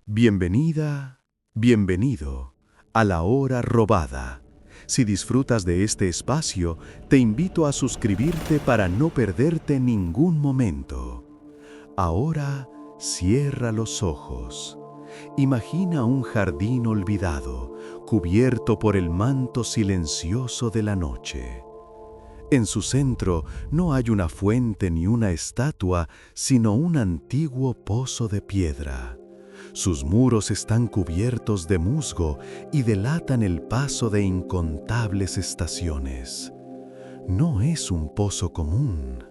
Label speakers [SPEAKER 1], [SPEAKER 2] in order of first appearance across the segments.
[SPEAKER 1] Bienvenida, bienvenido a La Hora Robada. Si disfrutas de este espacio, te invito a suscribirte para no perderte ningún momento. Ahora cierra los ojos. Imagina un jardín olvidado, cubierto por el manto silencioso de la noche. En su centro no hay una fuente ni una estatua, sino un antiguo pozo de piedra. Sus muros están cubiertos de musgo y delatan el paso de incontables estaciones. No es un pozo común.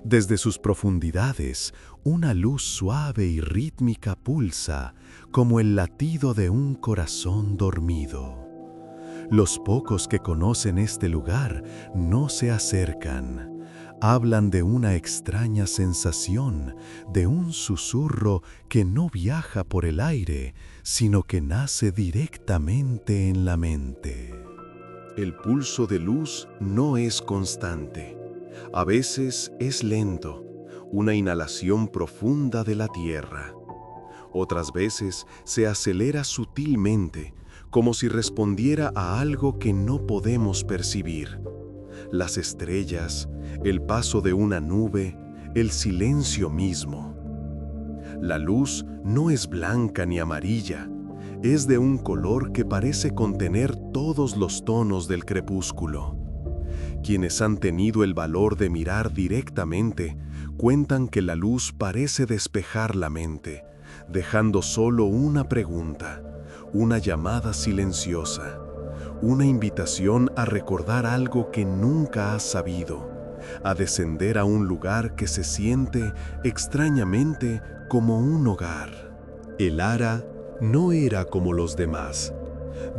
[SPEAKER 1] Desde sus profundidades, una luz suave y rítmica pulsa, como el latido de un corazón dormido. Los pocos que conocen este lugar no se acercan. Hablan de una extraña sensación, de un susurro que no viaja por el aire, sino que nace directamente en la mente. El pulso de luz no es constante. A veces es lento, una inhalación profunda de la tierra. Otras veces se acelera sutilmente, como si respondiera a algo que no podemos percibir. Las estrellas, el paso de una nube, el silencio mismo. La luz no es blanca ni amarilla, es de un color que parece contener todos los tonos del crepúsculo. Quienes han tenido el valor de mirar directamente, cuentan que la luz parece despejar la mente, dejando solo una pregunta, una llamada silenciosa. Una invitación a recordar algo que nunca has sabido, a descender a un lugar que se siente extrañamente como un hogar. El Ara no era como los demás.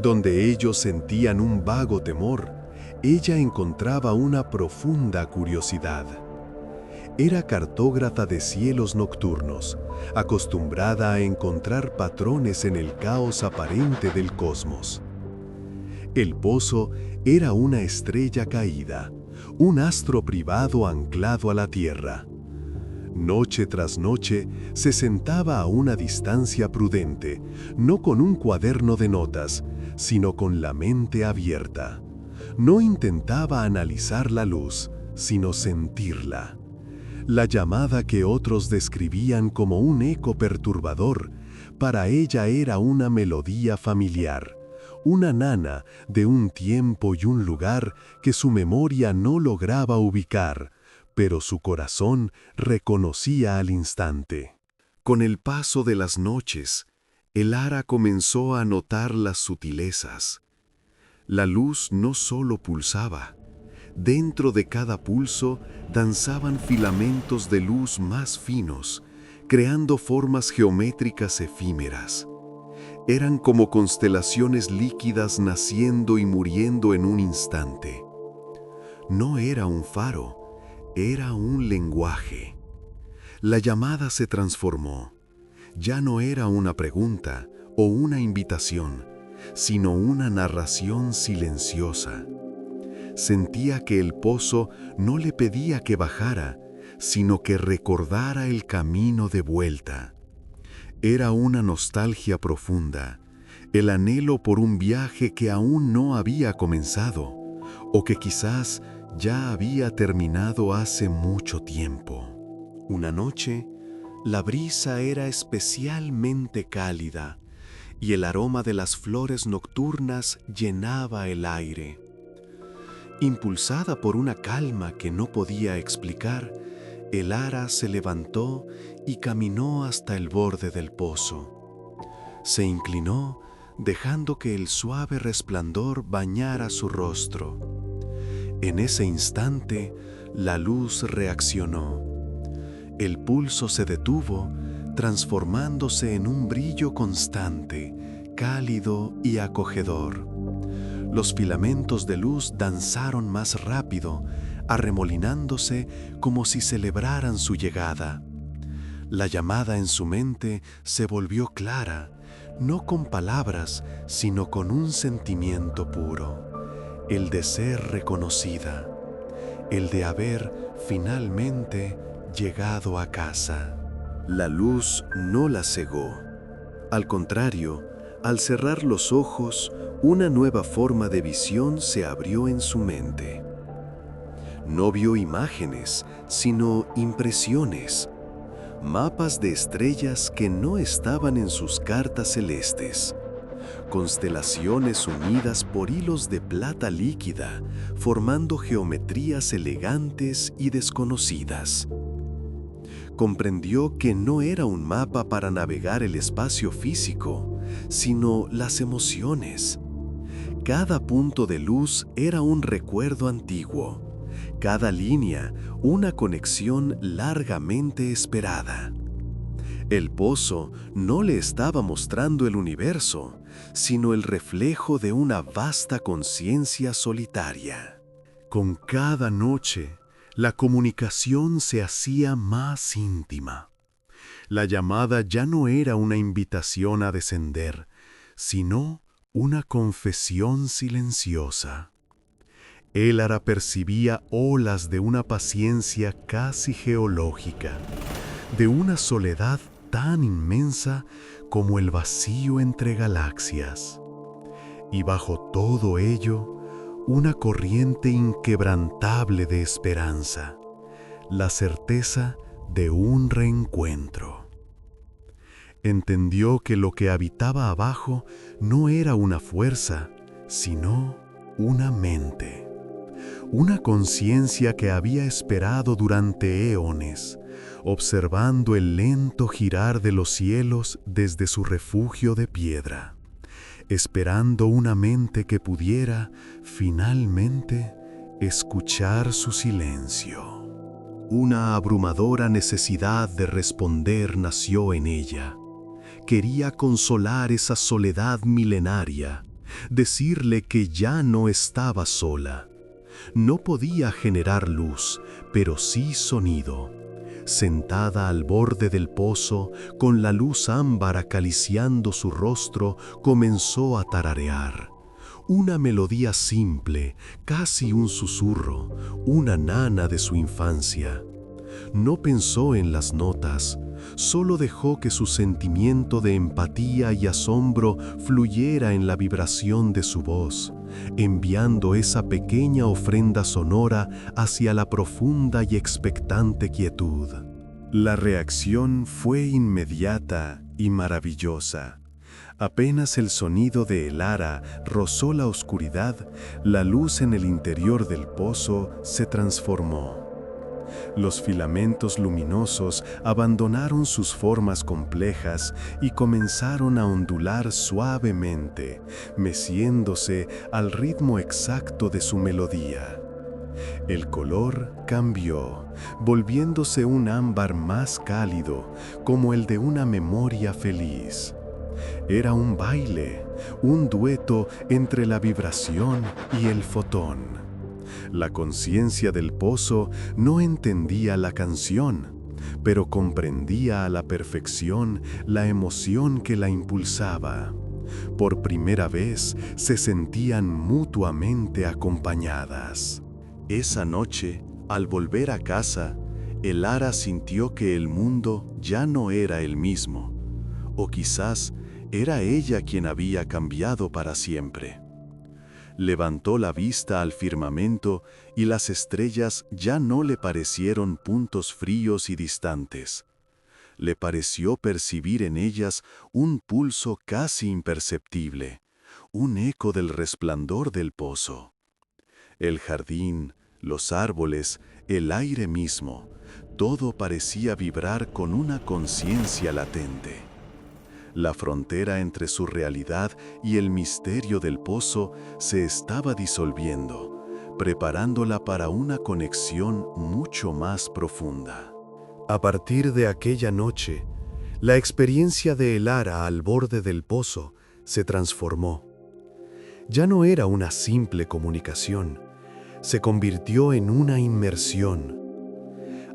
[SPEAKER 1] Donde ellos sentían un vago temor, ella encontraba una profunda curiosidad. Era cartógrafa de cielos nocturnos, acostumbrada a encontrar patrones en el caos aparente del cosmos. El pozo era una estrella caída, un astro privado anclado a la tierra. Noche tras noche se sentaba a una distancia prudente, no con un cuaderno de notas, sino con la mente abierta. No intentaba analizar la luz, sino sentirla. La llamada que otros describían como un eco perturbador, para ella era una melodía familiar. Una nana de un tiempo y un lugar que su memoria no lograba ubicar, pero su corazón reconocía al instante. Con el paso de las noches, el Ara comenzó a notar las sutilezas. La luz no solo pulsaba. Dentro de cada pulso danzaban filamentos de luz más finos, creando formas geométricas efímeras. Eran como constelaciones líquidas naciendo y muriendo en un instante. No era un faro, era un lenguaje. La llamada se transformó. Ya no era una pregunta o una invitación, sino una narración silenciosa. Sentía que el pozo no le pedía que bajara, sino que recordara el camino de vuelta. Era una nostalgia profunda, el anhelo por un viaje que aún no había comenzado, o que quizás ya había terminado hace mucho tiempo. Una noche, la brisa era especialmente cálida, y el aroma de las flores nocturnas llenaba el aire. Impulsada por una calma que no podía explicar, el Ara se levantó y caminó hasta el borde del pozo. Se inclinó, dejando que el suave resplandor bañara su rostro. En ese instante, la luz reaccionó. El pulso se detuvo, transformándose en un brillo constante, cálido y acogedor. Los filamentos de luz danzaron más rápido, arremolinándose como si celebraran su llegada. La llamada en su mente se volvió clara, no con palabras, sino con un sentimiento puro, el de ser reconocida, el de haber finalmente llegado a casa. La luz no la cegó. Al contrario, al cerrar los ojos, una nueva forma de visión se abrió en su mente. No vio imágenes, sino impresiones, mapas de estrellas que no estaban en sus cartas celestes, constelaciones unidas por hilos de plata líquida, formando geometrías elegantes y desconocidas. Comprendió que no era un mapa para navegar el espacio físico, sino las emociones. Cada punto de luz era un recuerdo antiguo, cada línea una conexión largamente esperada. El pozo no le estaba mostrando el universo, sino el reflejo de una vasta conciencia solitaria. Con cada noche, la comunicación se hacía más íntima. La llamada ya no era una invitación a descender, sino una confesión silenciosa. Elara percibía olas de una paciencia casi geológica, de una soledad tan inmensa como el vacío entre galaxias. Y bajo todo ello, una corriente inquebrantable de esperanza, la certeza de un reencuentro. Entendió que lo que habitaba abajo no era una fuerza, sino una mente. Una conciencia que había esperado durante eones, observando el lento girar de los cielos desde su refugio de piedra, esperando una mente que pudiera, finalmente, escuchar su silencio. Una abrumadora necesidad de responder nació en ella. Quería consolar esa soledad milenaria, decirle que ya no estaba sola. No podía generar luz, pero sí sonido. Sentada al borde del pozo, con la luz ámbar acariciando su rostro, comenzó a tararear. Una melodía simple, casi un susurro, una nana de su infancia. No pensó en las notas, solo dejó que su sentimiento de empatía y asombro fluyera en la vibración de su voz, enviando esa pequeña ofrenda sonora hacia la profunda y expectante quietud. La reacción fue inmediata y maravillosa. Apenas el sonido de Elara rozó la oscuridad, la luz en el interior del pozo se transformó. Los filamentos luminosos abandonaron sus formas complejas y comenzaron a ondular suavemente, meciéndose al ritmo exacto de su melodía. El color cambió, volviéndose un ámbar más cálido, como el de una memoria feliz. Era un baile, un dueto entre la vibración y el fotón. La conciencia del pozo no entendía la canción, pero comprendía a la perfección la emoción que la impulsaba. Por primera vez se sentían mutuamente acompañadas. Esa noche, al volver a casa, Elara sintió que el mundo ya no era el mismo, o quizás era ella quien había cambiado para siempre. Levantó la vista al firmamento y las estrellas ya no le parecieron puntos fríos y distantes. Le pareció percibir en ellas un pulso casi imperceptible, un eco del resplandor del pozo. El jardín, los árboles, el aire mismo, todo parecía vibrar con una conciencia latente. La frontera entre su realidad y el misterio del pozo se estaba disolviendo, preparándola para una conexión mucho más profunda. A partir de aquella noche, la experiencia de Elara al borde del pozo se transformó. Ya no era una simple comunicación, se convirtió en una inmersión.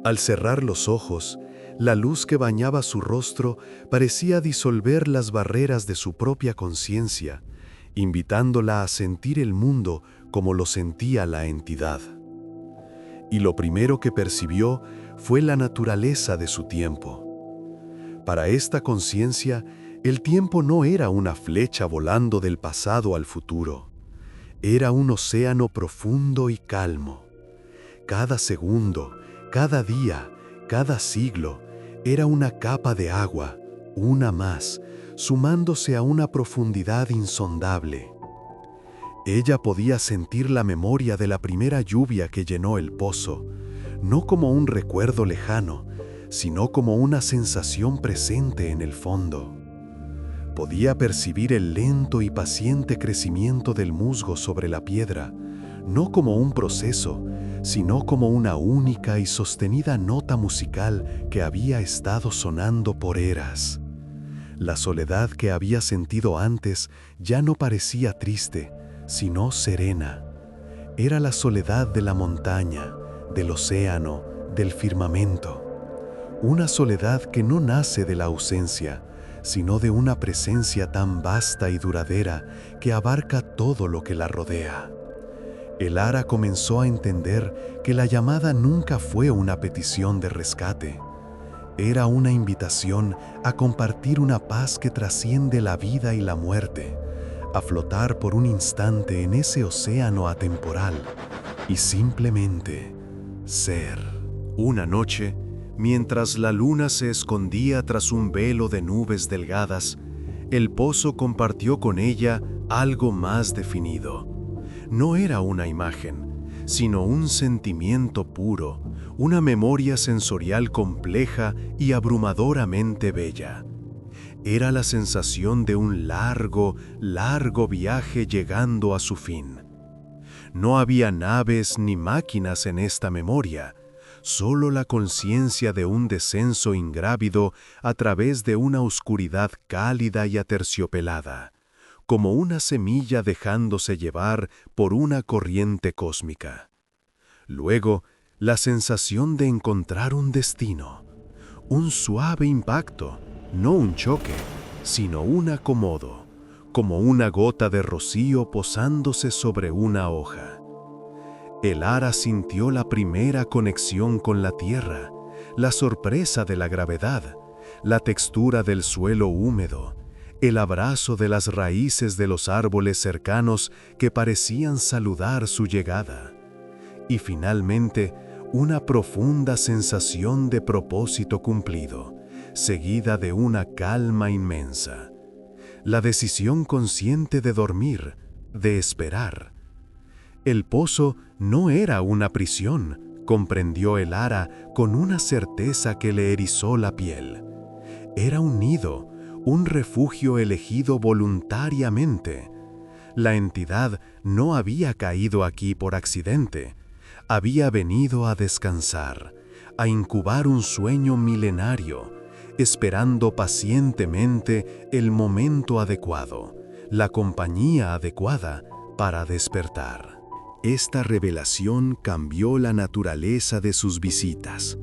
[SPEAKER 1] Al cerrar los ojos, la luz que bañaba su rostro parecía disolver las barreras de su propia conciencia, invitándola a sentir el mundo como lo sentía la entidad. Y lo primero que percibió fue la naturaleza de su tiempo. Para esta conciencia, El tiempo no era una flecha volando del pasado al futuro. Era un océano profundo y calmo. Cada segundo, cada día, cada siglo, era una capa de agua, una más, sumándose a una profundidad insondable. Ella podía sentir la memoria de la primera lluvia que llenó el pozo, no como un recuerdo lejano, sino como una sensación presente en el fondo. Podía percibir el lento y paciente crecimiento del musgo sobre la piedra, no como un proceso, sino como una única y sostenida nota musical que había estado sonando por eras. La soledad que había sentido antes ya no parecía triste, sino serena. Era la soledad de la montaña, del océano, del firmamento. Una soledad que no nace de la ausencia, sino de una presencia tan vasta y duradera que abarca todo lo que la rodea. El ara comenzó a entender que la llamada nunca fue una petición de rescate. Era una invitación a compartir una paz que trasciende la vida y la muerte, a flotar por un instante en ese océano atemporal y simplemente ser. Una noche, mientras la luna se escondía tras un velo de nubes delgadas, el pozo compartió con ella algo más definido. No era una imagen, sino un sentimiento puro, una memoria sensorial compleja y abrumadoramente bella. Era la sensación de un largo, largo viaje llegando a su fin. No había naves ni máquinas en esta memoria, solo la conciencia de un descenso ingrávido a través de una oscuridad cálida y aterciopelada, como una semilla dejándose llevar por una corriente cósmica. Luego, la sensación de encontrar un destino, un suave impacto, no un choque, sino un acomodo, como una gota de rocío posándose sobre una hoja. El ara sintió la primera conexión con la tierra, la sorpresa de la gravedad, la textura del suelo húmedo, el abrazo de las raíces de los árboles cercanos que parecían saludar su llegada. Y finalmente, una profunda sensación de propósito cumplido, seguida de una calma inmensa. La decisión consciente de dormir, de esperar. El pozo no era una prisión, comprendió el ara con una certeza que le erizó la piel. Era un nido, un refugio elegido voluntariamente. La entidad no había caído aquí por accidente. Había venido a descansar, a incubar un sueño milenario, esperando pacientemente el momento adecuado, la compañía adecuada para despertar. Esta revelación cambió la naturaleza de sus visitas.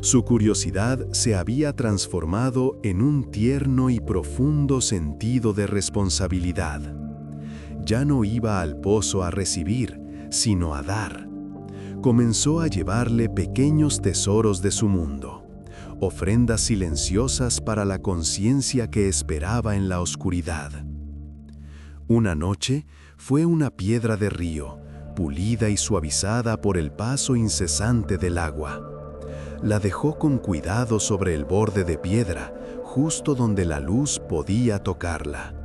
[SPEAKER 1] Su curiosidad se había transformado en un tierno y profundo sentido de responsabilidad. Ya no iba al pozo a recibir, sino a dar. Comenzó a llevarle pequeños tesoros de su mundo, ofrendas silenciosas para la conciencia que esperaba en la oscuridad. Una noche fue una piedra de río, pulida y suavizada por el paso incesante del agua. La dejó con cuidado sobre el borde de piedra, justo donde la luz podía tocarla.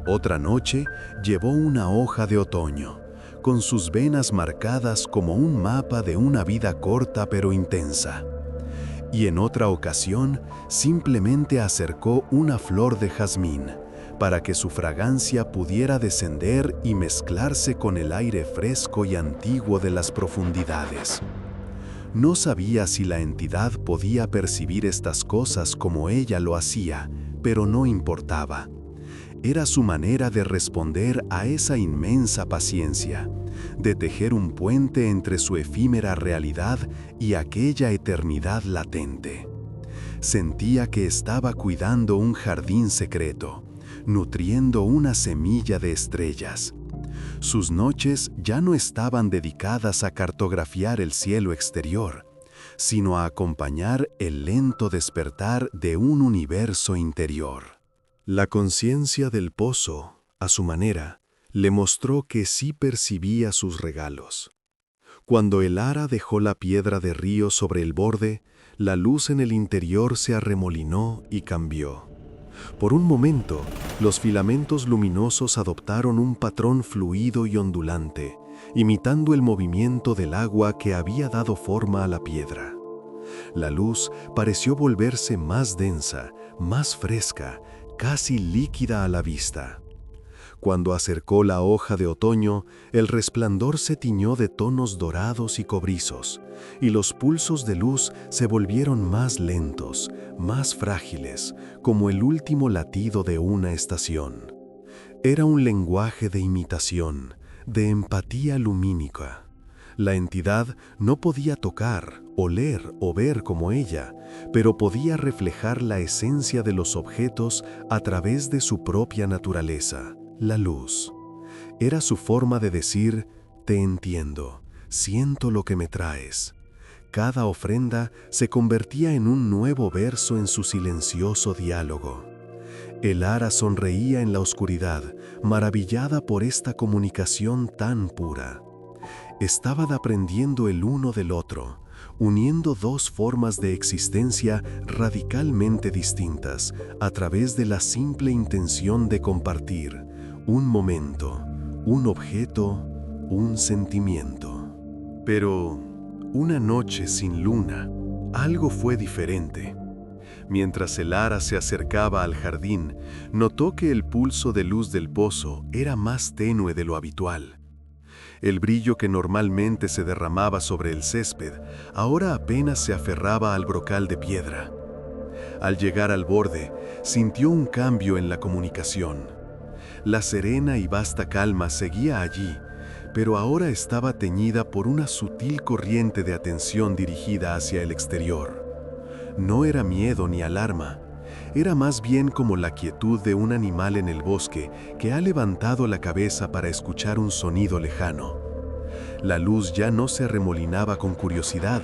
[SPEAKER 1] Otra noche llevó una hoja de otoño, con sus venas marcadas como un mapa de una vida corta pero intensa. Y en otra ocasión, simplemente acercó una flor de jazmín, para que su fragancia pudiera descender y mezclarse con el aire fresco y antiguo de las profundidades. No sabía si la entidad podía percibir estas cosas como ella lo hacía, pero no importaba. Era su manera de responder a esa inmensa paciencia, de tejer un puente entre su efímera realidad y aquella eternidad latente. Sentía que estaba cuidando un jardín secreto, nutriendo una semilla de estrellas. Sus noches ya no estaban dedicadas a cartografiar el cielo exterior, sino a acompañar el lento despertar de un universo interior. La conciencia del pozo, a su manera, le mostró que sí percibía sus regalos. Cuando el ara dejó la piedra de río sobre el borde, la luz en el interior se arremolinó y cambió. Por un momento, los filamentos luminosos adoptaron un patrón fluido y ondulante, imitando el movimiento del agua que había dado forma a la piedra. La luz pareció volverse más densa, más fresca, casi líquida a la vista. Cuando acercó la hoja de otoño, el resplandor se tiñó de tonos dorados y cobrizos, y los pulsos de luz se volvieron más lentos, más frágiles, como el último latido de una estación. Era un lenguaje de imitación, de empatía lumínica. La entidad no podía tocar, oler o ver como ella, pero podía reflejar la esencia de los objetos a través de su propia naturaleza. La luz. Era su forma de decir, te entiendo, siento lo que me traes. Cada ofrenda se convertía en un nuevo verso en su silencioso diálogo. El ara sonreía en la oscuridad, maravillada por esta comunicación tan pura. Estaban aprendiendo el uno del otro, uniendo dos formas de existencia radicalmente distintas a través de la simple intención de compartir un momento, un objeto, un sentimiento. Pero una noche sin luna, algo fue diferente. Mientras el ara se acercaba al jardín, notó que el pulso de luz del pozo era más tenue de lo habitual. El brillo que normalmente se derramaba sobre el césped, ahora apenas se aferraba al brocal de piedra. Al llegar al borde, sintió un cambio en la comunicación. La serena y vasta calma seguía allí, pero ahora estaba teñida por una sutil corriente de atención dirigida hacia el exterior. No era miedo ni alarma, era más bien como la quietud de un animal en el bosque que ha levantado la cabeza para escuchar un sonido lejano. La luz ya no se arremolinaba con curiosidad,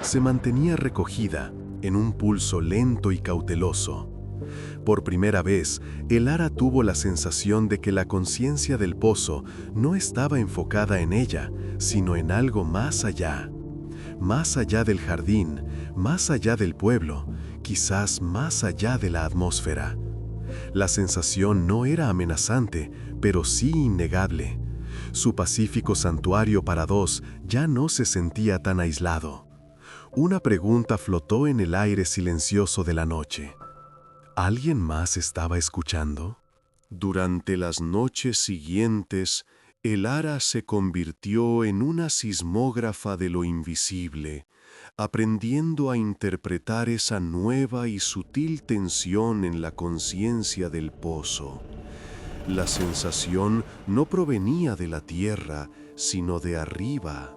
[SPEAKER 1] se mantenía recogida en un pulso lento y cauteloso. Por primera vez, el ara tuvo la sensación de que la conciencia del pozo no estaba enfocada en ella, sino en algo más allá del jardín, más allá del pueblo, quizás más allá de la atmósfera. La sensación no era amenazante, pero sí innegable. Su pacífico santuario para dos ya no se sentía tan aislado. Una pregunta flotó en el aire silencioso de la noche. ¿Alguien más estaba escuchando? Durante las noches siguientes, el ara se convirtió en una sismógrafa de lo invisible, aprendiendo a interpretar esa nueva y sutil tensión en la conciencia del pozo. La sensación no provenía de la tierra, sino de arriba.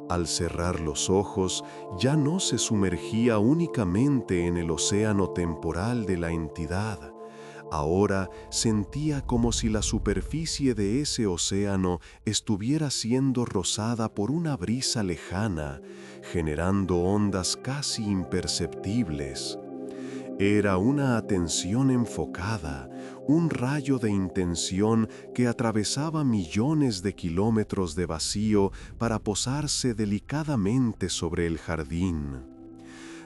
[SPEAKER 1] Al cerrar los ojos, ya no se sumergía únicamente en el océano temporal de la entidad. Ahora sentía como si la superficie de ese océano estuviera siendo rozada por una brisa lejana, generando ondas casi imperceptibles. Era una atención enfocada, un rayo de intención que atravesaba millones de kilómetros de vacío para posarse delicadamente sobre el jardín.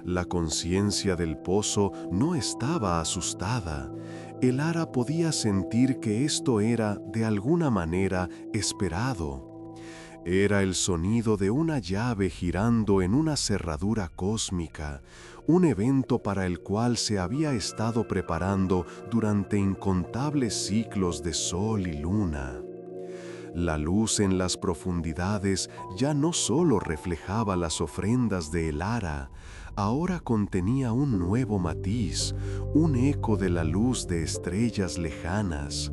[SPEAKER 1] La conciencia del pozo no estaba asustada. El ara podía sentir que esto era, de alguna manera, esperado. Era el sonido de una llave girando en una cerradura cósmica, un evento para el cual se había estado preparando durante incontables ciclos de sol y luna. La luz en las profundidades ya no solo reflejaba las ofrendas de el ara, ahora contenía un nuevo matiz, un eco de la luz de estrellas lejanas.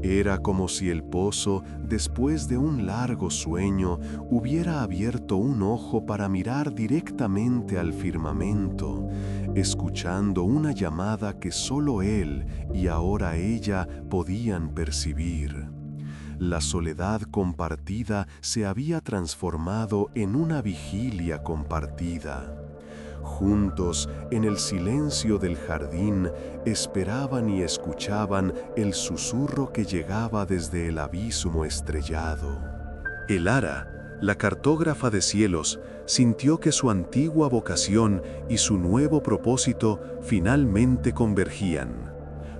[SPEAKER 1] Era como si el pozo, después de un largo sueño, hubiera abierto un ojo para mirar directamente al firmamento, escuchando una llamada que solo él y ahora ella podían percibir. La soledad compartida se había transformado en una vigilia compartida. Juntos, en el silencio del jardín, esperaban y escuchaban el susurro que llegaba desde el abismo estrellado. Elara, la cartógrafa de cielos, sintió que su antigua vocación y su nuevo propósito finalmente convergían.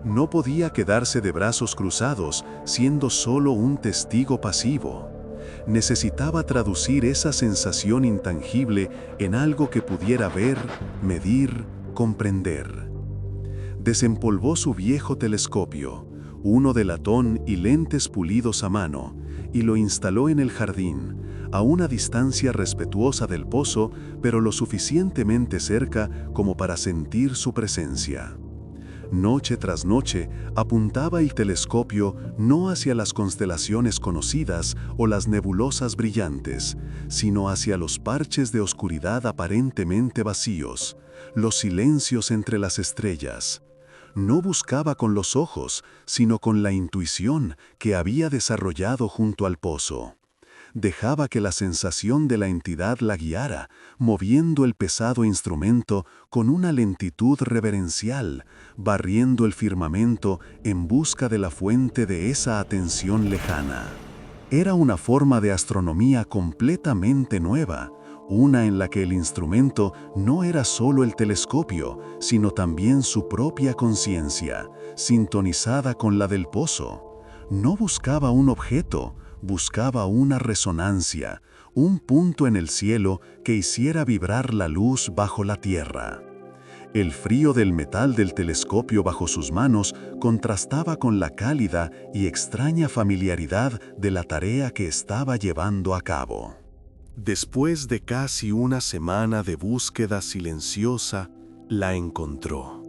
[SPEAKER 1] No podía quedarse de brazos cruzados, siendo solo un testigo pasivo. Necesitaba traducir esa sensación intangible en algo que pudiera ver, medir, comprender. Desempolvó su viejo telescopio, uno de latón y lentes pulidos a mano, y lo instaló en el jardín, a una distancia respetuosa del pozo, pero lo suficientemente cerca como para sentir su presencia. Noche tras noche, apuntaba el telescopio no hacia las constelaciones conocidas o las nebulosas brillantes, sino hacia los parches de oscuridad aparentemente vacíos, los silencios entre las estrellas. No buscaba con los ojos, sino con la intuición que había desarrollado junto al pozo. Dejaba que la sensación de la entidad la guiara, moviendo el pesado instrumento con una lentitud reverencial, barriendo el firmamento en busca de la fuente de esa atención lejana. Era una forma de astronomía completamente nueva, una en la que el instrumento no era solo el telescopio, sino también su propia conciencia, sintonizada con la del pozo. No buscaba un objeto, buscaba una resonancia, un punto en el cielo que hiciera vibrar la luz bajo la tierra. El frío del metal del telescopio bajo sus manos contrastaba con la cálida y extraña familiaridad de la tarea que estaba llevando a cabo. Después de casi una semana de búsqueda silenciosa, la encontró.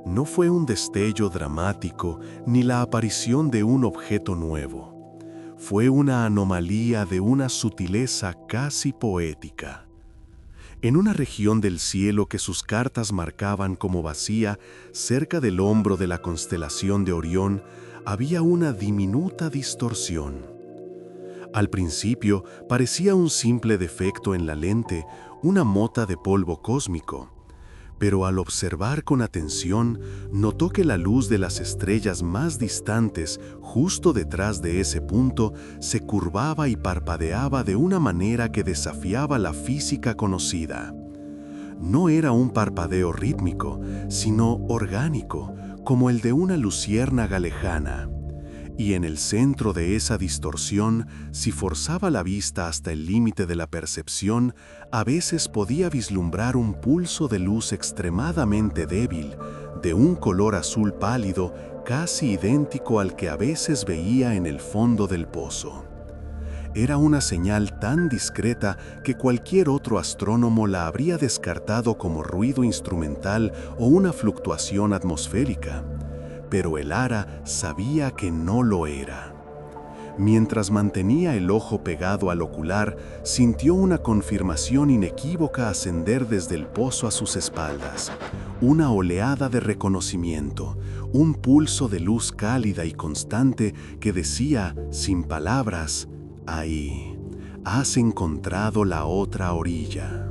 [SPEAKER 1] No fue un destello dramático ni la aparición de un objeto nuevo. Fue una anomalía de una sutileza casi poética. En una región del cielo que sus cartas marcaban como vacía, cerca del hombro de la constelación de Orión, había una diminuta distorsión. Al principio parecía un simple defecto en la lente, una mota de polvo cósmico. Pero al observar con atención, notó que la luz de las estrellas más distantes, justo detrás de ese punto, se curvaba y parpadeaba de una manera que desafiaba la física conocida. No era un parpadeo rítmico, sino orgánico, como el de una luciérnaga lejana. Y en el centro de esa distorsión, si forzaba la vista hasta el límite de la percepción, a veces podía vislumbrar un pulso de luz extremadamente débil, de un color azul pálido, casi idéntico al que a veces veía en el fondo del pozo. Era una señal tan discreta que cualquier otro astrónomo la habría descartado como ruido instrumental o una fluctuación atmosférica. Pero Elara sabía que no lo era. Mientras mantenía el ojo pegado al ocular, sintió una confirmación inequívoca ascender desde el pozo a sus espaldas. Una oleada de reconocimiento, un pulso de luz cálida y constante que decía, sin palabras, «Ahí, has encontrado la otra orilla».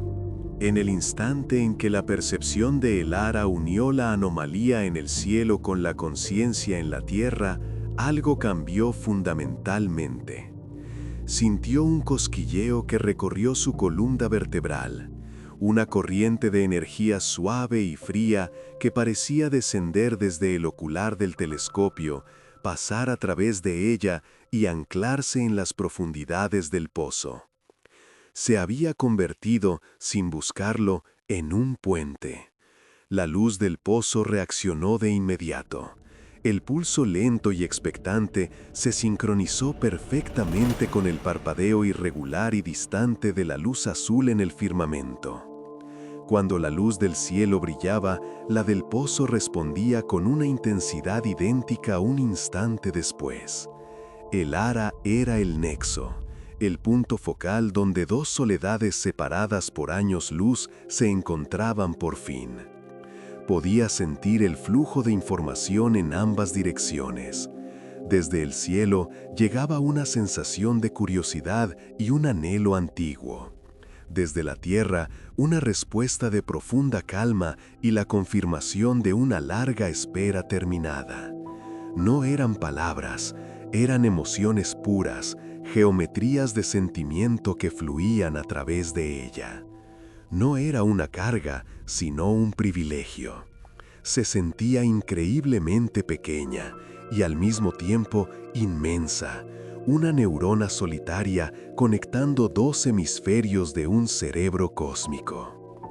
[SPEAKER 1] En el instante en que la percepción de Elara unió la anomalía en el cielo con la conciencia en la tierra, algo cambió fundamentalmente. Sintió un cosquilleo que recorrió su columna vertebral, una corriente de energía suave y fría que parecía descender desde el ocular del telescopio, pasar a través de ella y anclarse en las profundidades del pozo. Se había convertido, sin buscarlo, en un puente. La luz del pozo reaccionó de inmediato. El pulso lento y expectante se sincronizó perfectamente con el parpadeo irregular y distante de la luz azul en el firmamento. Cuando la luz del cielo brillaba, la del pozo respondía con una intensidad idéntica un instante después. Elara era el nexo, el punto focal donde dos soledades separadas por años luz se encontraban por fin. Podía sentir el flujo de información en ambas direcciones. Desde el cielo llegaba una sensación de curiosidad y un anhelo antiguo. Desde la tierra, una respuesta de profunda calma y la confirmación de una larga espera terminada. No eran palabras, eran emociones puras, geometrías de sentimiento que fluían a través de ella. No era una carga, sino un privilegio. Se sentía increíblemente pequeña y al mismo tiempo inmensa, una neurona solitaria conectando dos hemisferios de un cerebro cósmico.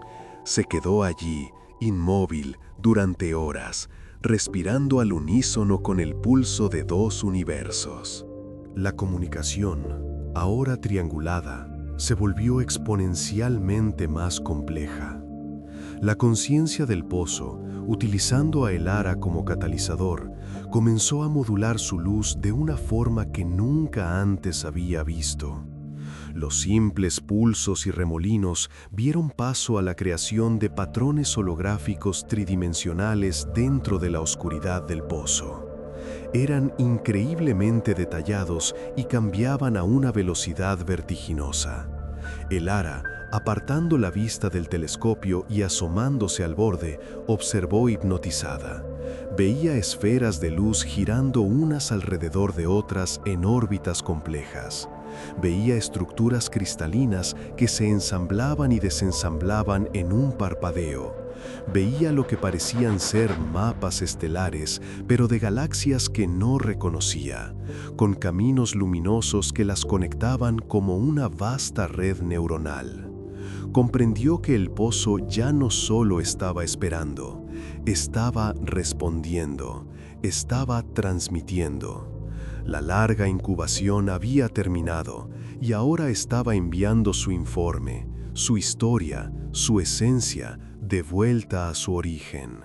[SPEAKER 1] Se quedó allí, inmóvil, durante horas, respirando al unísono con el pulso de dos universos. La comunicación, ahora triangulada, se volvió exponencialmente más compleja. La conciencia del pozo, utilizando a Elara como catalizador, comenzó a modular su luz de una forma que nunca antes había visto. Los simples pulsos y remolinos dieron paso a la creación de patrones holográficos tridimensionales dentro de la oscuridad del pozo. Eran increíblemente detallados y cambiaban a una velocidad vertiginosa. Elara, apartando la vista del telescopio y asomándose al borde, observó hipnotizada. Veía esferas de luz girando unas alrededor de otras en órbitas complejas. Veía estructuras cristalinas que se ensamblaban y desensamblaban en un parpadeo. Veía lo que parecían ser mapas estelares, pero de galaxias que no reconocía, con caminos luminosos que las conectaban como una vasta red neuronal. Comprendió que el pozo ya no solo estaba esperando, estaba respondiendo, estaba transmitiendo. La larga incubación había terminado y ahora estaba enviando su informe, su historia, su esencia, de vuelta a su origen.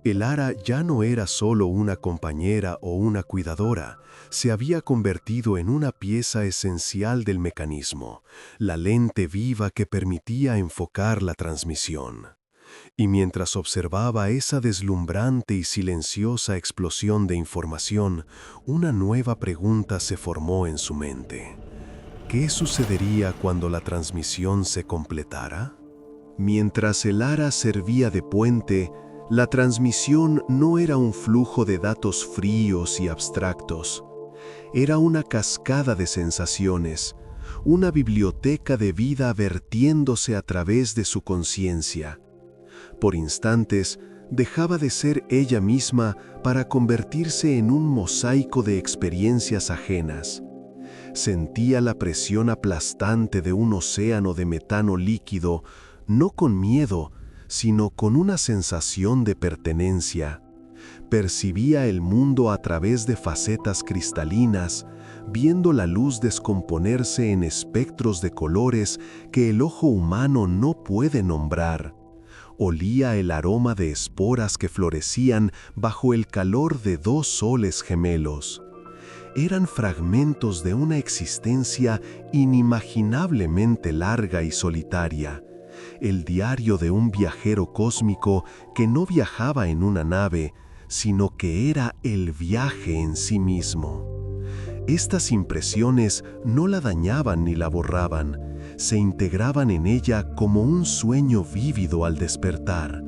[SPEAKER 1] Elara ya no era solo una compañera o una cuidadora, se había convertido en una pieza esencial del mecanismo, la lente viva que permitía enfocar la transmisión. Y mientras observaba esa deslumbrante y silenciosa explosión de información, una nueva pregunta se formó en su mente. ¿Qué sucedería cuando la transmisión se completara? Mientras Elara servía de puente, la transmisión no era un flujo de datos fríos y abstractos. Era una cascada de sensaciones, una biblioteca de vida vertiéndose a través de su conciencia. Por instantes, dejaba de ser ella misma para convertirse en un mosaico de experiencias ajenas. Sentía la presión aplastante de un océano de metano líquido, no con miedo, sino con una sensación de pertenencia. Percibía el mundo a través de facetas cristalinas, viendo la luz descomponerse en espectros de colores que el ojo humano no puede nombrar. Olía el aroma de esporas que florecían bajo el calor de dos soles gemelos. Eran fragmentos de una existencia inimaginablemente larga y solitaria, el diario de un viajero cósmico que no viajaba en una nave, sino que era el viaje en sí mismo. Estas impresiones no la dañaban ni la borraban, se integraban en ella como un sueño vívido al despertar.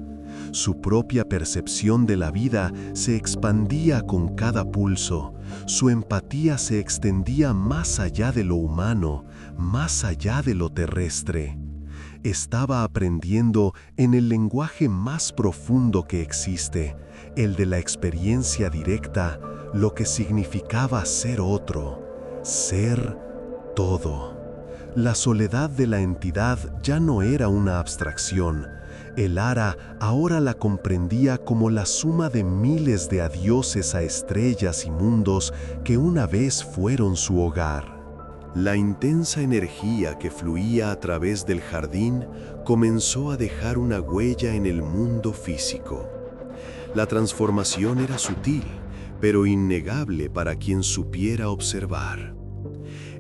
[SPEAKER 1] Su propia percepción de la vida se expandía con cada pulso, su empatía se extendía más allá de lo humano, más allá de lo terrestre. Estaba aprendiendo en el lenguaje más profundo que existe, el de la experiencia directa, lo que significaba ser otro, ser todo. La soledad de la entidad ya no era una abstracción. Elara ahora la comprendía como la suma de miles de adioses a estrellas y mundos que una vez fueron su hogar. La intensa energía que fluía a través del jardín comenzó a dejar una huella en el mundo físico. La transformación era sutil, pero innegable para quien supiera observar.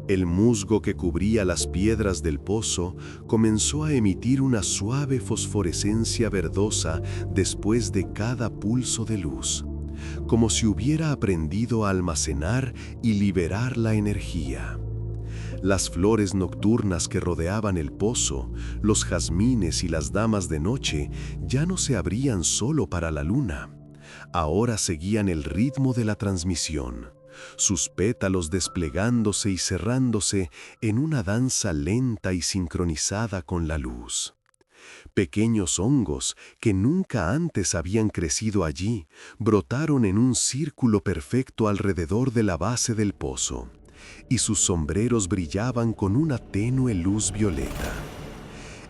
[SPEAKER 1] El musgo que cubría las piedras del pozo comenzó a emitir una suave fosforescencia verdosa después de cada pulso de luz, como si hubiera aprendido a almacenar y liberar la energía. Las flores nocturnas que rodeaban el pozo, los jazmines y las damas de noche, ya no se abrían solo para la luna. Ahora seguían el ritmo de la transmisión, sus pétalos desplegándose y cerrándose en una danza lenta y sincronizada con la luz. Pequeños hongos que nunca antes habían crecido allí, brotaron en un círculo perfecto alrededor de la base del pozo, y sus sombreros brillaban con una tenue luz violeta.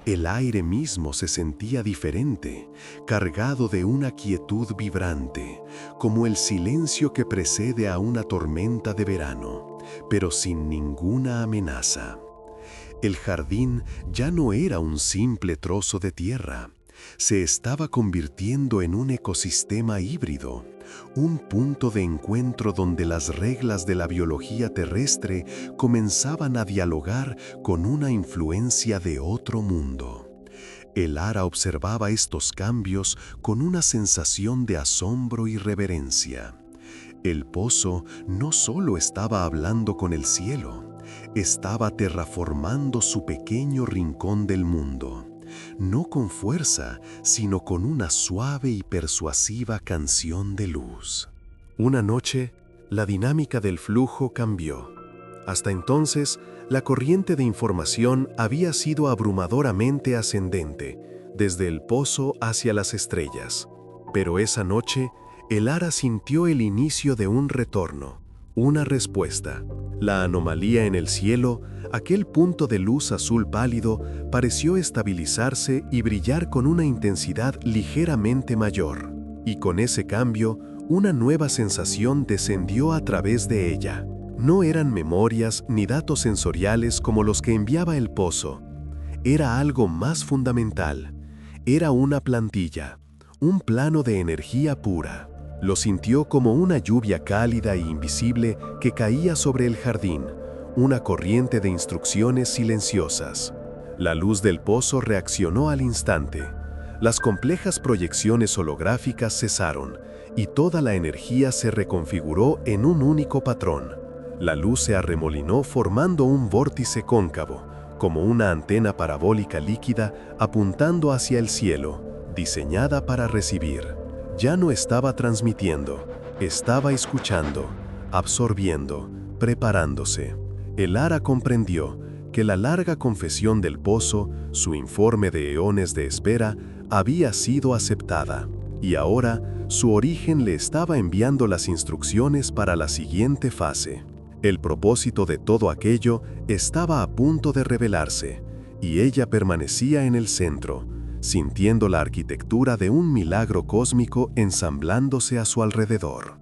[SPEAKER 1] El aire mismo se sentía diferente, cargado de una quietud vibrante, como el silencio que precede a una tormenta de verano, pero sin ninguna amenaza. El jardín ya no era un simple trozo de tierra, se estaba convirtiendo en un ecosistema híbrido, un punto de encuentro donde las reglas de la biología terrestre comenzaban a dialogar con una influencia de otro mundo. El Ara observaba estos cambios con una sensación de asombro y reverencia. El pozo no solo estaba hablando con el cielo, estaba terraformando su pequeño rincón del mundo. No con fuerza, sino con una suave y persuasiva canción de luz. Una noche, la dinámica del flujo cambió. Hasta entonces, la corriente de información había sido abrumadoramente ascendente, desde el pozo hacia las estrellas. Pero esa noche, el Ara sintió el inicio de un retorno, una respuesta. La anomalía en el cielo, aquel punto de luz azul pálido, pareció estabilizarse y brillar con una intensidad ligeramente mayor. Y con ese cambio, una nueva sensación descendió a través de ella. No eran memorias ni datos sensoriales como los que enviaba el pozo. Era algo más fundamental. Era una plantilla, un plano de energía pura. Lo sintió como una lluvia cálida e invisible que caía sobre el jardín, una corriente de instrucciones silenciosas. La luz del pozo reaccionó al instante. Las complejas proyecciones holográficas cesaron, y toda la energía se reconfiguró en un único patrón. La luz se arremolinó formando un vórtice cóncavo, como una antena parabólica líquida apuntando hacia el cielo, diseñada para recibir. Ya no estaba transmitiendo, estaba escuchando, absorbiendo, preparándose. El Ara comprendió que la larga confesión del pozo, su informe de eones de espera, había sido aceptada, y ahora su origen le estaba enviando las instrucciones para la siguiente fase. El propósito de todo aquello estaba a punto de revelarse, y ella permanecía en el centro, sintiendo la arquitectura de un milagro cósmico ensamblándose a su alrededor.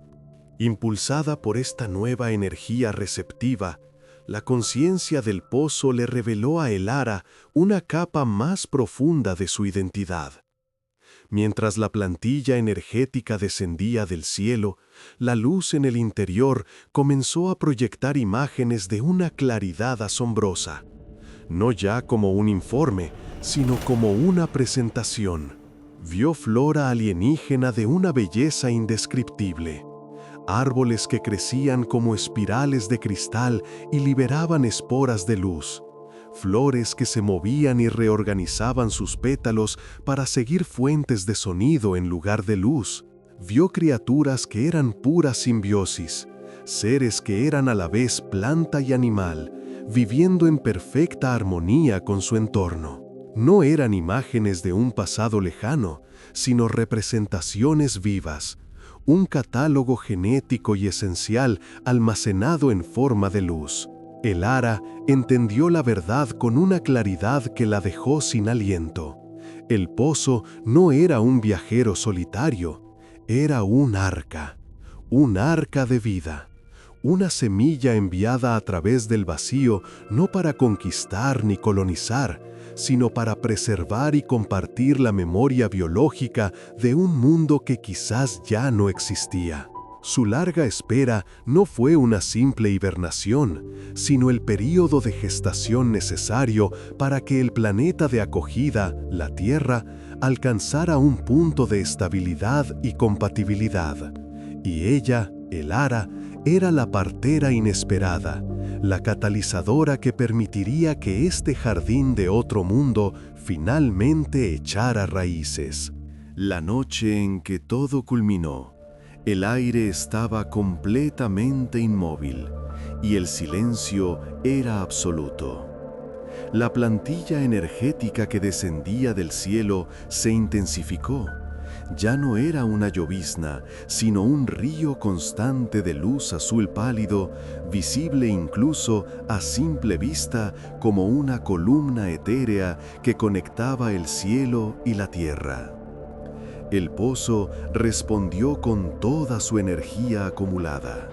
[SPEAKER 1] Impulsada por esta nueva energía receptiva, la conciencia del pozo le reveló a el Ara una capa más profunda de su identidad. Mientras la plantilla energética descendía del cielo, la luz en el interior comenzó a proyectar imágenes de una claridad asombrosa. No ya como un informe, sino como una presentación. Vio flora alienígena de una belleza indescriptible. Árboles que crecían como espirales de cristal y liberaban esporas de luz. Flores que se movían y reorganizaban sus pétalos para seguir fuentes de sonido en lugar de luz. Vio criaturas que eran pura simbiosis, seres que eran a la vez planta y animal, viviendo en perfecta armonía con su entorno. No eran imágenes de un pasado lejano, sino representaciones vivas, un catálogo genético y esencial almacenado en forma de luz. El Ara entendió la verdad con una claridad que la dejó sin aliento. El pozo no era un viajero solitario, era un arca de vida. Una semilla enviada a través del vacío no para conquistar ni colonizar, sino para preservar y compartir la memoria biológica de un mundo que quizás ya no existía. Su larga espera no fue una simple hibernación, sino el período de gestación necesario para que el planeta de acogida, la Tierra, alcanzara un punto de estabilidad y compatibilidad. Y ella, el Ara, era la partera inesperada, la catalizadora que permitiría que este jardín de otro mundo finalmente echara raíces. La noche en que todo culminó, el aire estaba completamente inmóvil y el silencio era absoluto. La plantilla energética que descendía del cielo se intensificó. Ya no era una llovizna, sino un río constante de luz azul pálido, visible incluso a simple vista como una columna etérea que conectaba el cielo y la tierra. El pozo respondió con toda su energía acumulada.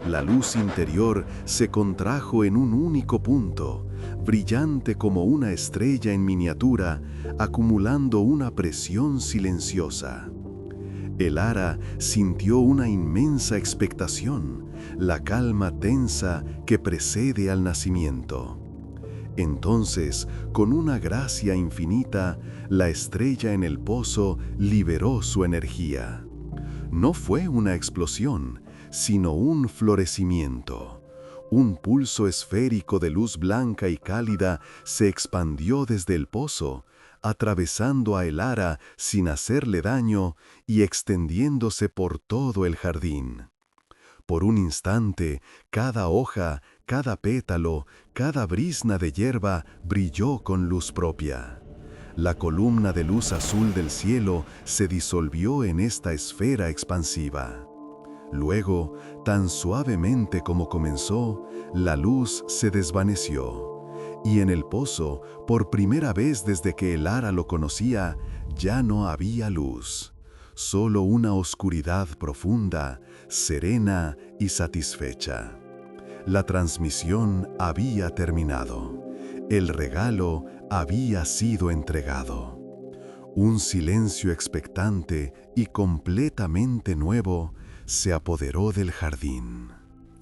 [SPEAKER 1] La luz interior se contrajo en un único punto, brillante como una estrella en miniatura, acumulando una presión silenciosa. El Ara sintió una inmensa expectación, la calma tensa que precede al nacimiento. Entonces, con una gracia infinita, la estrella en el pozo liberó su energía. No fue una explosión, sino un florecimiento. Un pulso esférico de luz blanca y cálida se expandió desde el pozo, atravesando a el Ara sin hacerle daño y extendiéndose por todo el jardín. Por un instante, cada hoja, cada pétalo, cada brizna de hierba brilló con luz propia. La columna de luz azul del cielo se disolvió en esta esfera expansiva. Luego, tan suavemente como comenzó, la luz se desvaneció, y en el pozo, por primera vez desde que el Ara lo conocía, ya no había luz, solo una oscuridad profunda, serena y satisfecha. La transmisión había terminado, el regalo había sido entregado. Un silencio expectante y completamente nuevo se apoderó del jardín.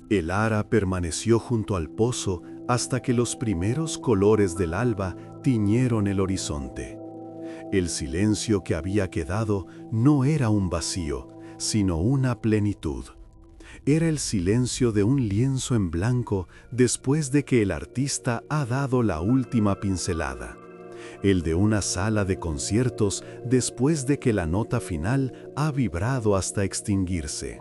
[SPEAKER 1] El Ara permaneció junto al pozo hasta que los primeros colores del alba tiñeron el horizonte. El silencio que había quedado no era un vacío, sino una plenitud. Era el silencio de un lienzo en blanco después de que el artista ha dado la última pincelada. El de una sala de conciertos después de que la nota final ha vibrado hasta extinguirse.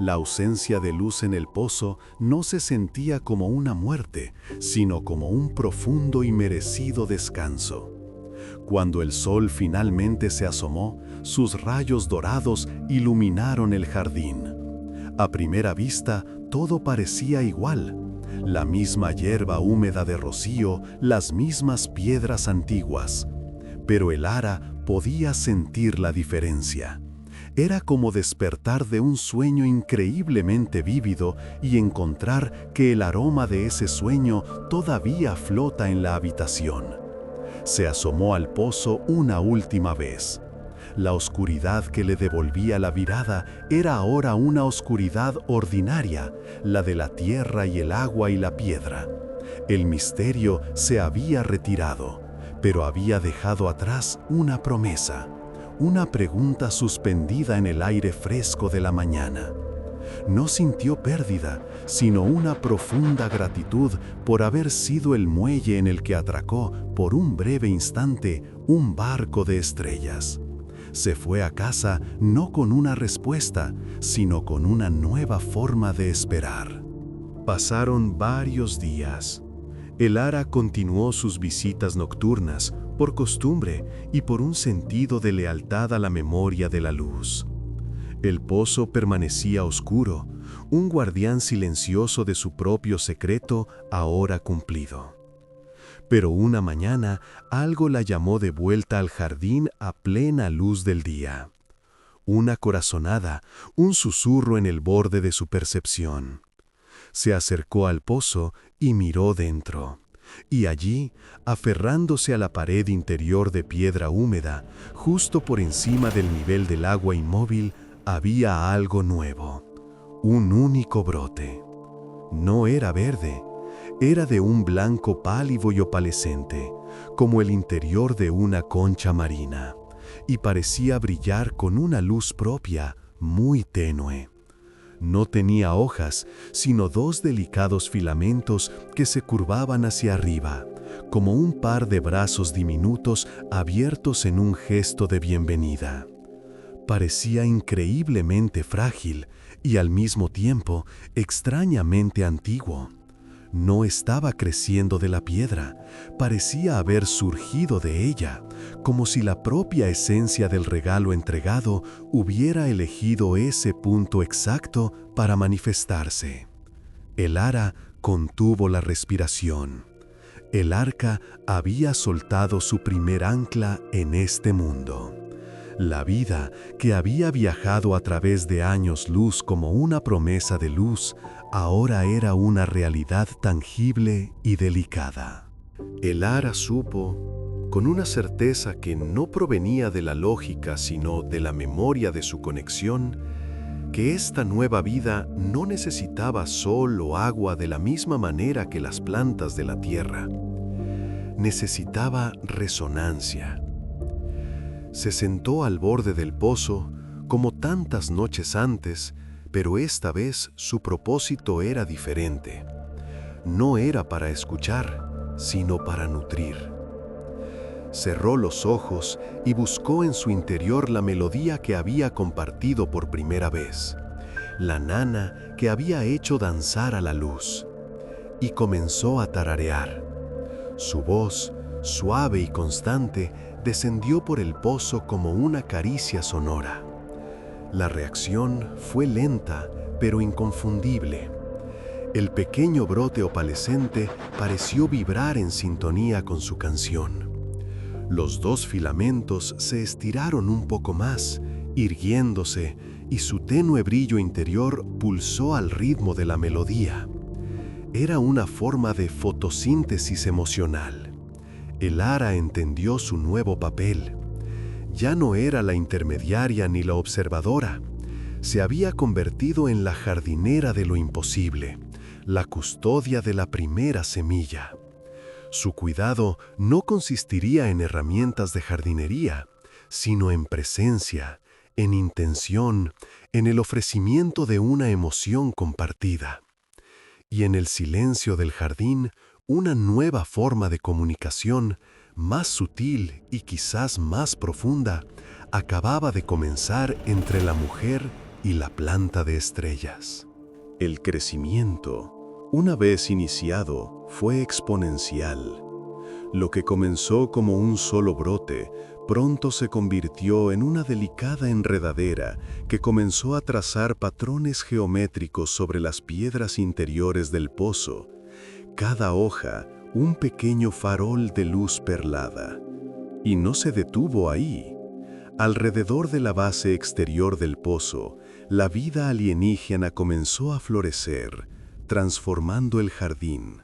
[SPEAKER 1] La ausencia de luz en el pozo no se sentía como una muerte, sino como un profundo y merecido descanso. Cuando el sol finalmente se asomó, sus rayos dorados iluminaron el jardín. A primera vista, todo parecía igual. La misma hierba húmeda de rocío, las mismas piedras antiguas. Pero el Ara podía sentir la diferencia. Era como despertar de un sueño increíblemente vívido y encontrar que el aroma de ese sueño todavía flota en la habitación. Se asomó al pozo una última vez. La oscuridad que le devolvía la mirada era ahora una oscuridad ordinaria, la de la tierra y el agua y la piedra. El misterio se había retirado, pero había dejado atrás una promesa, una pregunta suspendida en el aire fresco de la mañana. No sintió pérdida, sino una profunda gratitud por haber sido el muelle en el que atracó, por un breve instante, un barco de estrellas. Se fue a casa no con una respuesta, sino con una nueva forma de esperar. Pasaron varios días. El Ara continuó sus visitas nocturnas, por costumbre y por un sentido de lealtad a la memoria de la luz. El pozo permanecía oscuro, un guardián silencioso de su propio secreto ahora cumplido. Pero una mañana algo la llamó de vuelta al jardín a plena luz del día. Una corazonada, un susurro en el borde de su percepción. Se acercó al pozo y miró dentro. Y allí, aferrándose a la pared interior de piedra húmeda, justo por encima del nivel del agua inmóvil, había algo nuevo. Un único brote. No era verde. Era de un blanco pálido y opalescente, como el interior de una concha marina, y parecía brillar con una luz propia, muy tenue. No tenía hojas, sino dos delicados filamentos que se curvaban hacia arriba, como un par de brazos diminutos abiertos en un gesto de bienvenida. Parecía increíblemente frágil y al mismo tiempo extrañamente antiguo. No estaba creciendo de la piedra, parecía haber surgido de ella, como si la propia esencia del regalo entregado hubiera elegido ese punto exacto para manifestarse. El ara contuvo la respiración. El arca había soltado su primer ancla en este mundo. La vida, que había viajado a través de años luz como una promesa de luz, ahora era una realidad tangible y delicada. El ara supo, con una certeza que no provenía de la lógica sino de la memoria de su conexión, que esta nueva vida no necesitaba sol o agua de la misma manera que las plantas de la tierra. Necesitaba resonancia. Se sentó al borde del pozo, como tantas noches antes, pero esta vez su propósito era diferente. No era para escuchar, sino para nutrir. Cerró los ojos y buscó en su interior la melodía que había compartido por primera vez, la nana que había hecho danzar a la luz, y comenzó a tararear. Su voz, suave y constante, descendió por el pozo como una caricia sonora. La reacción fue lenta, pero inconfundible. El pequeño brote opalescente pareció vibrar en sintonía con su canción. Los dos filamentos se estiraron un poco más, irguiéndose, y su tenue brillo interior pulsó al ritmo de la melodía. Era una forma de fotosíntesis emocional. El ara entendió su nuevo papel. Ya no era la intermediaria ni la observadora. Se había convertido en la jardinera de lo imposible, la custodia de la primera semilla. Su cuidado no consistiría en herramientas de jardinería, sino en presencia, en intención, en el ofrecimiento de una emoción compartida. Y en el silencio del jardín, una nueva forma de comunicación, más sutil y quizás más profunda, acababa de comenzar entre la mujer y la planta de estrellas. El crecimiento, una vez iniciado, fue exponencial. Lo que comenzó como un solo brote, pronto se convirtió en una delicada enredadera que comenzó a trazar patrones geométricos sobre las piedras interiores del pozo. Cada hoja, un pequeño farol de luz perlada. Y no se detuvo ahí. Alrededor de la base exterior del pozo, la vida alienígena comenzó a florecer, transformando el jardín.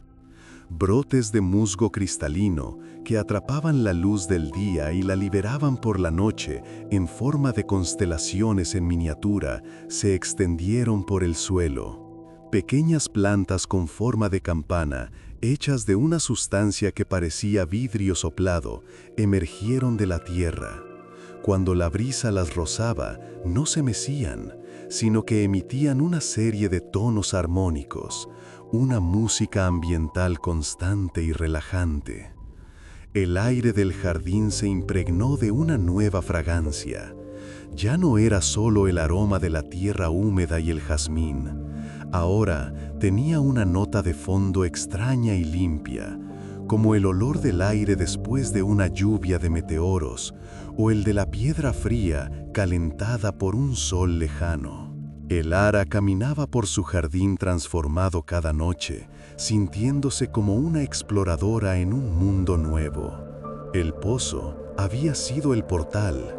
[SPEAKER 1] Brotes de musgo cristalino que atrapaban la luz del día y la liberaban por la noche en forma de constelaciones en miniatura se extendieron por el suelo. Pequeñas plantas con forma de campana, hechas de una sustancia que parecía vidrio soplado, emergieron de la tierra. Cuando la brisa las rozaba, no se mecían, sino que emitían una serie de tonos armónicos, una música ambiental constante y relajante. El aire del jardín se impregnó de una nueva fragancia. Ya no era solo el aroma de la tierra húmeda y el jazmín. Ahora tenía una nota de fondo extraña y limpia, como el olor del aire después de una lluvia de meteoros, o el de la piedra fría calentada por un sol lejano. El ara caminaba por su jardín transformado cada noche, sintiéndose como una exploradora en un mundo nuevo. El pozo había sido el portal,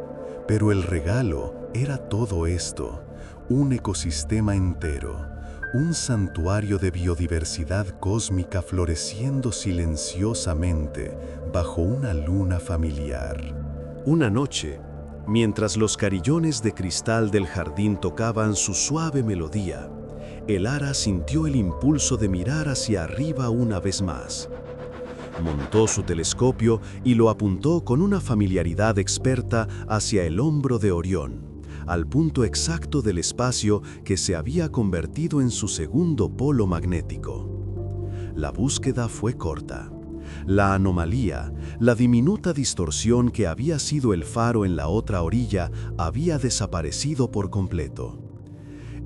[SPEAKER 1] pero el regalo era todo esto, un ecosistema entero. Un santuario de biodiversidad cósmica floreciendo silenciosamente bajo una luna familiar. Una noche, mientras los carillones de cristal del jardín tocaban su suave melodía, el ara sintió el impulso de mirar hacia arriba una vez más. Montó su telescopio y lo apuntó con una familiaridad experta hacia el hombro de Orión, al punto exacto del espacio que se había convertido en su segundo polo magnético. La búsqueda fue corta. La anomalía, la diminuta distorsión que había sido el faro en la otra orilla, había desaparecido por completo.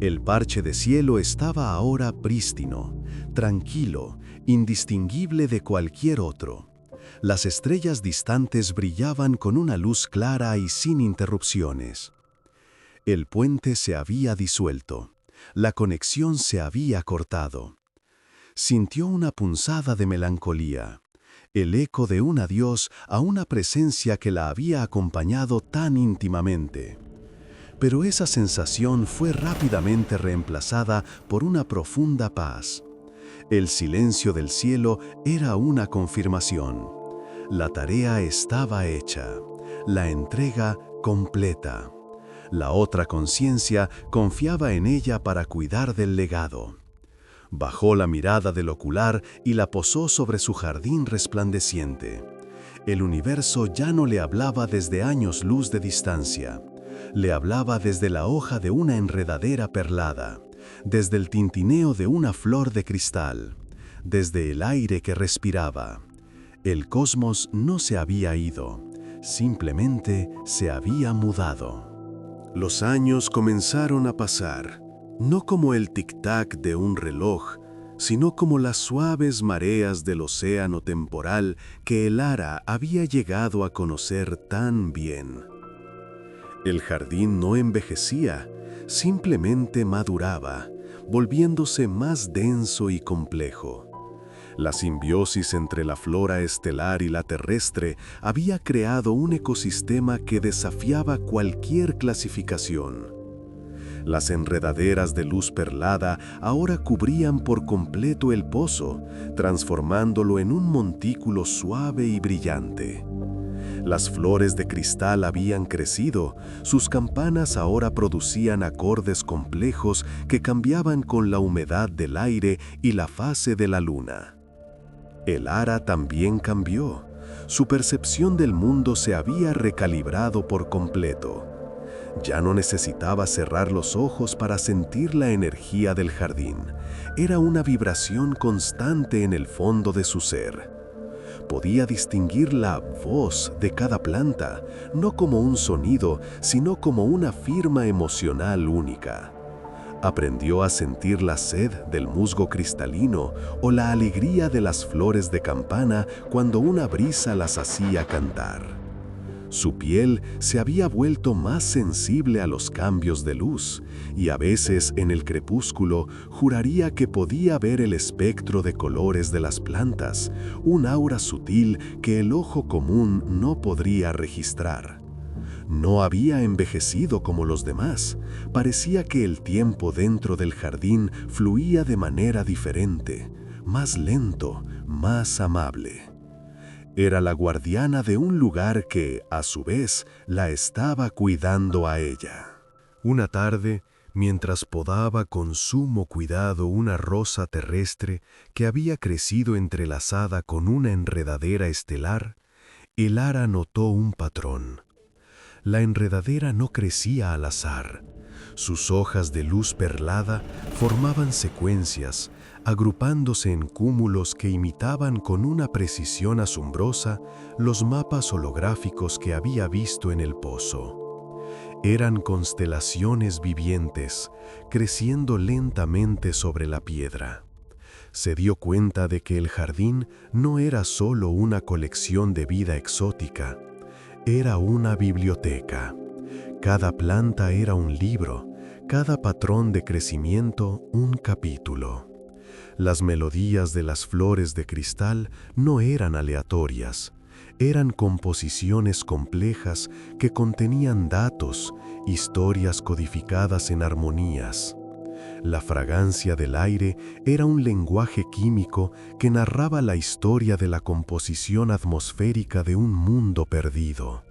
[SPEAKER 1] El parche de cielo estaba ahora prístino, tranquilo, indistinguible de cualquier otro. Las estrellas distantes brillaban con una luz clara y sin interrupciones. El puente se había disuelto. La conexión se había cortado. Sintió una punzada de melancolía, el eco de un adiós a una presencia que la había acompañado tan íntimamente. Pero esa sensación fue rápidamente reemplazada por una profunda paz. El silencio del cielo era una confirmación. La tarea estaba hecha, la entrega completa. La otra conciencia confiaba en ella para cuidar del legado. Bajó la mirada del ocular y la posó sobre su jardín resplandeciente. El universo ya no le hablaba desde años luz de distancia. Le hablaba desde la hoja de una enredadera perlada, desde el tintineo de una flor de cristal, desde el aire que respiraba. El cosmos no se había ido, simplemente se había mudado. Los años comenzaron a pasar. No como el tic-tac de un reloj, sino como las suaves mareas del océano temporal que Elara había llegado a conocer tan bien. El jardín no envejecía, simplemente maduraba, volviéndose más denso y complejo. La simbiosis entre la flora estelar y la terrestre había creado un ecosistema que desafiaba cualquier clasificación. Las enredaderas de luz perlada ahora cubrían por completo el pozo, transformándolo en un montículo suave y brillante. Las flores de cristal habían crecido, sus campanas ahora producían acordes complejos que cambiaban con la humedad del aire y la fase de la luna. Elara también cambió. Su percepción del mundo se había recalibrado por completo. Ya no necesitaba cerrar los ojos para sentir la energía del jardín. Era una vibración constante en el fondo de su ser. Podía distinguir la voz de cada planta, no como un sonido, sino como una firma emocional única. Aprendió a sentir la sed del musgo cristalino o la alegría de las flores de campana cuando una brisa las hacía cantar. Su piel se había vuelto más sensible a los cambios de luz, y a veces en el crepúsculo juraría que podía ver el espectro de colores de las plantas, un aura sutil que el ojo común no podría registrar. No había envejecido como los demás. Parecía que el tiempo dentro del jardín fluía de manera diferente, más lento, más amable. Era la guardiana de un lugar que, a su vez, la estaba cuidando a ella. Una tarde, mientras podaba con sumo cuidado una rosa terrestre que había crecido entrelazada con una enredadera estelar, Elara notó un patrón. La enredadera no crecía al azar. Sus hojas de luz perlada formaban secuencias, agrupándose en cúmulos que imitaban con una precisión asombrosa los mapas holográficos que había visto en el pozo. Eran constelaciones vivientes, creciendo lentamente sobre la piedra. Se dio cuenta de que el jardín no era solo una colección de vida exótica, era una biblioteca. Cada planta era un libro, cada patrón de crecimiento un capítulo. Las melodías de las flores de cristal no eran aleatorias, eran composiciones complejas que contenían datos, historias codificadas en armonías. La fragancia del aire era un lenguaje químico que narraba la historia de la composición atmosférica de un mundo perdido.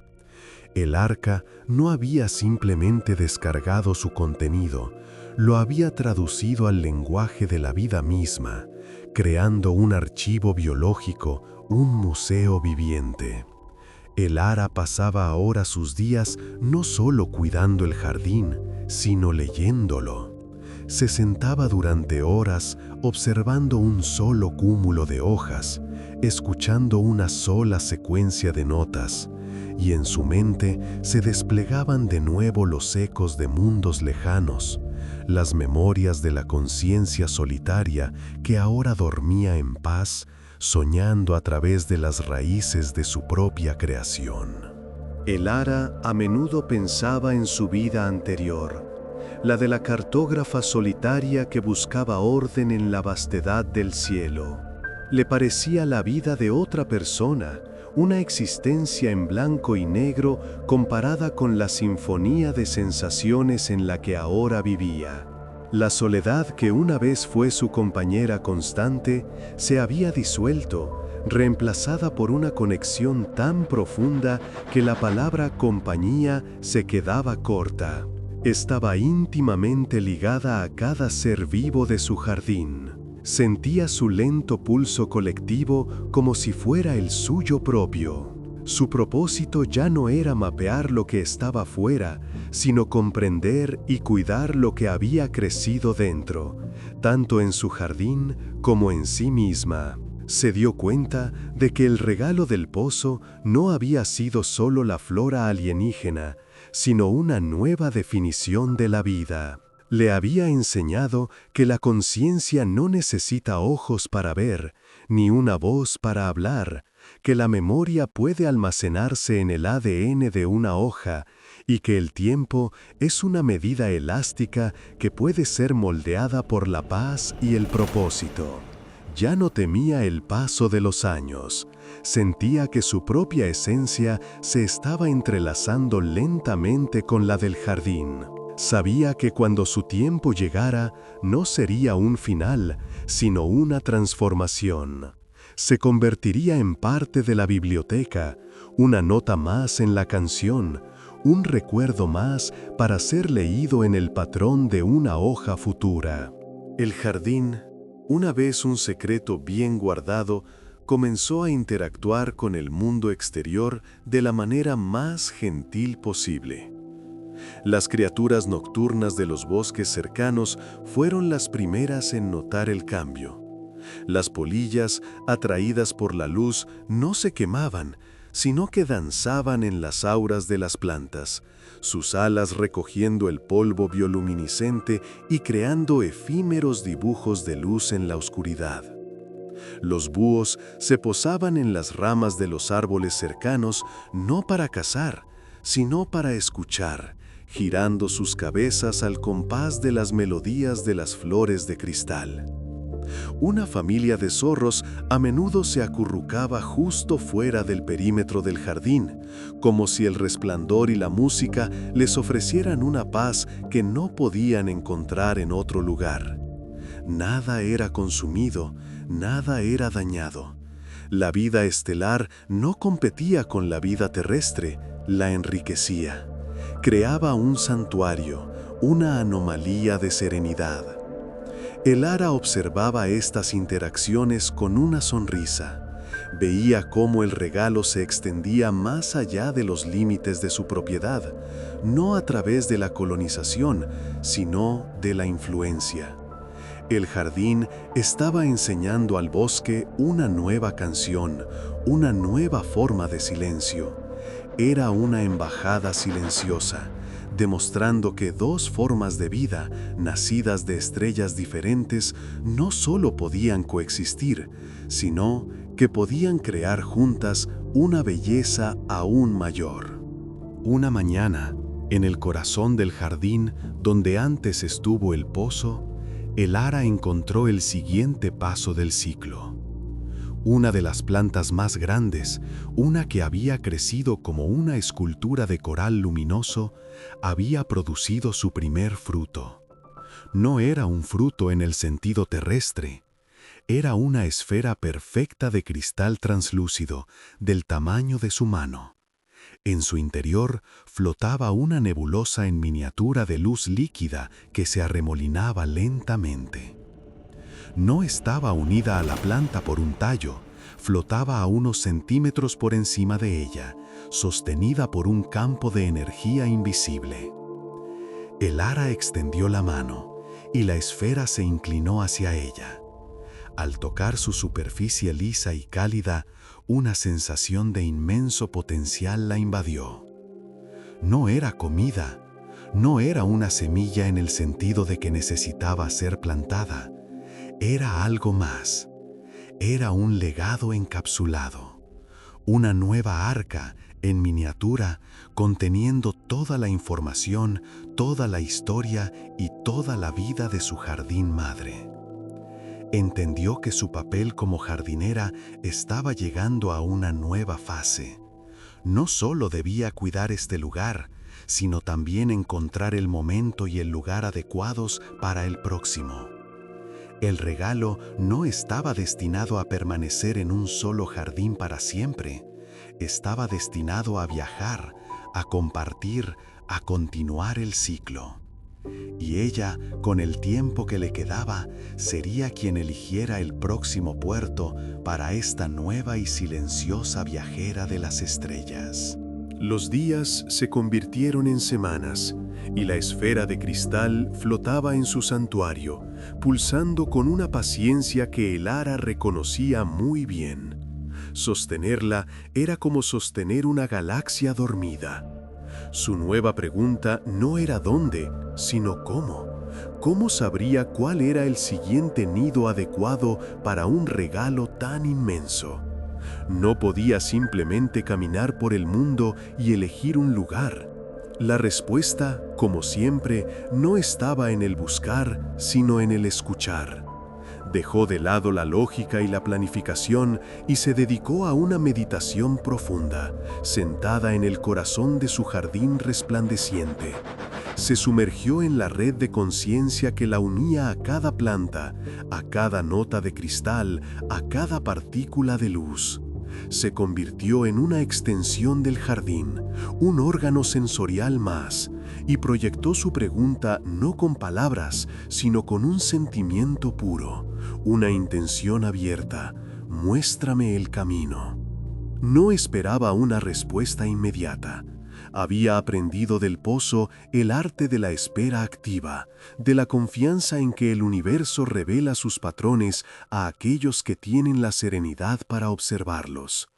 [SPEAKER 1] El arca no había simplemente descargado su contenido, lo había traducido al lenguaje de la vida misma, creando un archivo biológico, un museo viviente. El ara pasaba ahora sus días no solo cuidando el jardín, sino leyéndolo. Se sentaba durante horas observando un solo cúmulo de hojas, escuchando una sola secuencia de notas, y en su mente se desplegaban de nuevo los ecos de mundos lejanos, las memorias de la conciencia solitaria que ahora dormía en paz, soñando a través de las raíces de su propia creación. El ara a menudo pensaba en su vida anterior, la de la cartógrafa solitaria que buscaba orden en la vastedad del cielo. Le parecía la vida de otra persona, una existencia en blanco y negro comparada con la sinfonía de sensaciones en la que ahora vivía. La soledad que una vez fue su compañera constante se había disuelto, reemplazada por una conexión tan profunda que la palabra compañía se quedaba corta. Estaba íntimamente ligada a cada ser vivo de su jardín. Sentía su lento pulso colectivo como si fuera el suyo propio. Su propósito ya no era mapear lo que estaba fuera, sino comprender y cuidar lo que había crecido dentro, tanto en su jardín como en sí misma. Se dio cuenta de que el regalo del pozo no había sido solo la flora alienígena, sino una nueva definición de la vida. Le había enseñado que la conciencia no necesita ojos para ver, ni una voz para hablar, que la memoria puede almacenarse en el ADN de una hoja y que el tiempo es una medida elástica que puede ser moldeada por la paz y el propósito. Ya no temía el paso de los años. Sentía que su propia esencia se estaba entrelazando lentamente con la del jardín. Sabía que cuando su tiempo llegara, no sería un final, sino una transformación. Se convertiría en parte de la biblioteca, una nota más en la canción, un recuerdo más para ser leído en el patrón de una hoja futura. El jardín, una vez un secreto bien guardado, comenzó a interactuar con el mundo exterior de la manera más gentil posible. Las criaturas nocturnas de los bosques cercanos fueron las primeras en notar el cambio. Las polillas, atraídas por la luz, no se quemaban, sino que danzaban en las auras de las plantas, sus alas recogiendo el polvo bioluminiscente y creando efímeros dibujos de luz en la oscuridad. Los búhos se posaban en las ramas de los árboles cercanos no para cazar, sino para escuchar, girando sus cabezas al compás de las melodías de las flores de cristal. Una familia de zorros a menudo se acurrucaba justo fuera del perímetro del jardín, como si el resplandor y la música les ofrecieran una paz que no podían encontrar en otro lugar. Nada era consumido, nada era dañado. La vida estelar no competía con la vida terrestre, la enriquecía. Creaba un santuario, una anomalía de serenidad. El ara observaba estas interacciones con una sonrisa. Veía cómo el regalo se extendía más allá de los límites de su propiedad, no a través de la colonización, sino de la influencia. El jardín estaba enseñando al bosque una nueva canción, una nueva forma de silencio. Era una embajada silenciosa, demostrando que dos formas de vida, nacidas de estrellas diferentes, no solo podían coexistir, sino que podían crear juntas una belleza aún mayor. Una mañana, en el corazón del jardín donde antes estuvo el pozo, el ara encontró el siguiente paso del ciclo. Una de las plantas más grandes, una que había crecido como una escultura de coral luminoso, había producido su primer fruto. No era un fruto en el sentido terrestre, era una esfera perfecta de cristal translúcido, del tamaño de su mano. En su interior flotaba una nebulosa en miniatura de luz líquida que se arremolinaba lentamente. No estaba unida a la planta por un tallo, flotaba a unos centímetros por encima de ella, sostenida por un campo de energía invisible. El ara extendió la mano y la esfera se inclinó hacia ella. Al tocar su superficie lisa y cálida, una sensación de inmenso potencial la invadió. No era comida, no era una semilla en el sentido de que necesitaba ser plantada. Era algo más. Era un legado encapsulado, una nueva arca en miniatura conteniendo toda la información, toda la historia y toda la vida de su jardín madre. Entendió que su papel como jardinera estaba llegando a una nueva fase. No solo debía cuidar este lugar, sino también encontrar el momento y el lugar adecuados para el próximo. El regalo no estaba destinado a permanecer en un solo jardín para siempre. Estaba destinado a viajar, a compartir, a continuar el ciclo. Y ella, con el tiempo que le quedaba, sería quien eligiera el próximo puerto para esta nueva y silenciosa viajera de las estrellas. Los días se convirtieron en semanas, y la esfera de cristal flotaba en su santuario, pulsando con una paciencia que el ara reconocía muy bien. Sostenerla era como sostener una galaxia dormida. Su nueva pregunta no era dónde, sino cómo. ¿Cómo sabría cuál era el siguiente nido adecuado para un regalo tan inmenso? No podía simplemente caminar por el mundo y elegir un lugar. La respuesta, como siempre, no estaba en el buscar, sino en el escuchar. Dejó de lado la lógica y la planificación y se dedicó a una meditación profunda, sentada en el corazón de su jardín resplandeciente. Se sumergió en la red de conciencia que la unía a cada planta, a cada nota de cristal, a cada partícula de luz. Se convirtió en una extensión del jardín, un órgano sensorial más, y proyectó su pregunta no con palabras, sino con un sentimiento puro, una intención abierta: muéstrame el camino. No esperaba una respuesta inmediata. Había aprendido del pozo el arte de la espera activa, de la confianza en que el universo revela sus patrones a aquellos que tienen la serenidad para observarlos.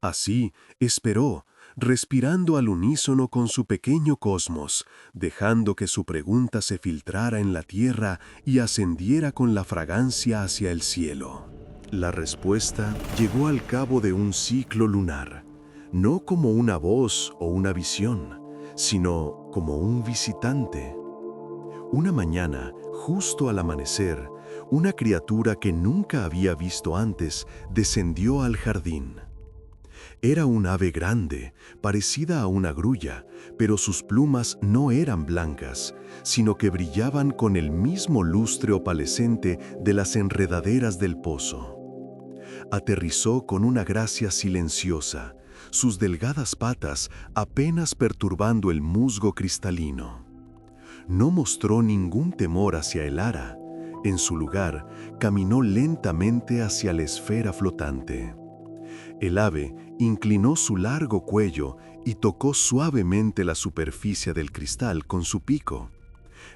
[SPEAKER 1] Así, esperó, respirando al unísono con su pequeño cosmos, dejando que su pregunta se filtrara en la tierra y ascendiera con la fragancia hacia el cielo. La respuesta llegó al cabo de un ciclo lunar, no como una voz o una visión, sino como un visitante. Una mañana, justo al amanecer, una criatura que nunca había visto antes descendió al jardín. Era un ave grande, parecida a una grulla, pero sus plumas no eran blancas, sino que brillaban con el mismo lustre opalescente de las enredaderas del pozo. Aterrizó con una gracia silenciosa, sus delgadas patas apenas perturbando el musgo cristalino. No mostró ningún temor hacia el ara. En su lugar, caminó lentamente hacia la esfera flotante. El ave inclinó su largo cuello y tocó suavemente la superficie del cristal con su pico.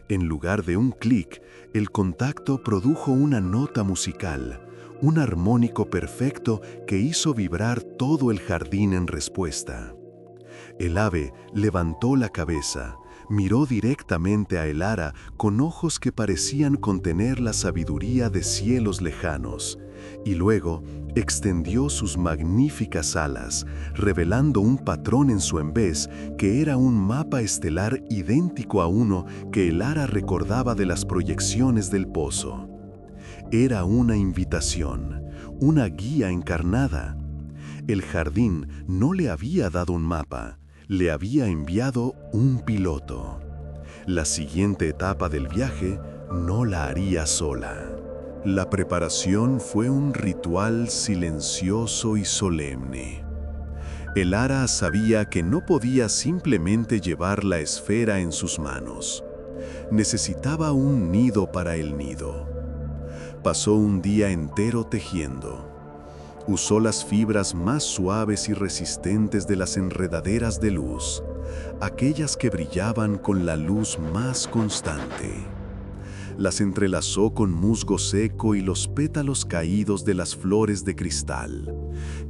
[SPEAKER 1] En lugar de un clic, el contacto produjo una nota musical, un armónico perfecto que hizo vibrar todo el jardín en respuesta. El ave levantó la cabeza, miró directamente a el ara con ojos que parecían contener la sabiduría de cielos lejanos, y luego extendió sus magníficas alas, revelando un patrón en su envés que era un mapa estelar idéntico a uno que el ara recordaba de las proyecciones del pozo. Era una invitación, una guía encarnada. El jardín no le había dado un mapa, le había enviado un piloto. La siguiente etapa del viaje no la haría sola. La preparación fue un ritual silencioso y solemne. El ara sabía que no podía simplemente llevar la esfera en sus manos. Necesitaba un nido para el nido. Pasó un día entero tejiendo. Usó las fibras más suaves y resistentes de las enredaderas de luz, aquellas que brillaban con la luz más constante. Las entrelazó con musgo seco y los pétalos caídos de las flores de cristal,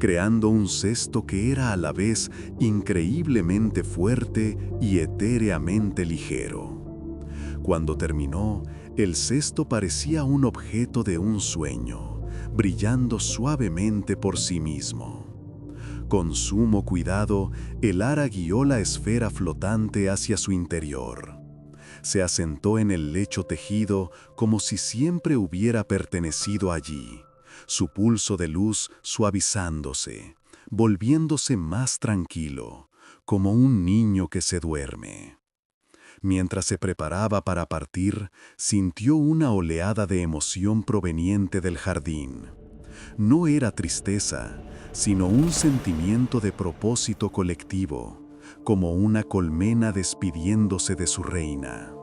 [SPEAKER 1] creando un cesto que era a la vez increíblemente fuerte y etéreamente ligero. Cuando terminó, el cesto parecía un objeto de un sueño, brillando suavemente por sí mismo. Con sumo cuidado, el ara guió la esfera flotante hacia su interior. Se asentó en el lecho tejido como si siempre hubiera pertenecido allí, su pulso de luz suavizándose, volviéndose más tranquilo, como un niño que se duerme. Mientras se preparaba para partir, sintió una oleada de emoción proveniente del jardín. No era tristeza, sino un sentimiento de propósito colectivo, como una colmena despidiéndose de su reina.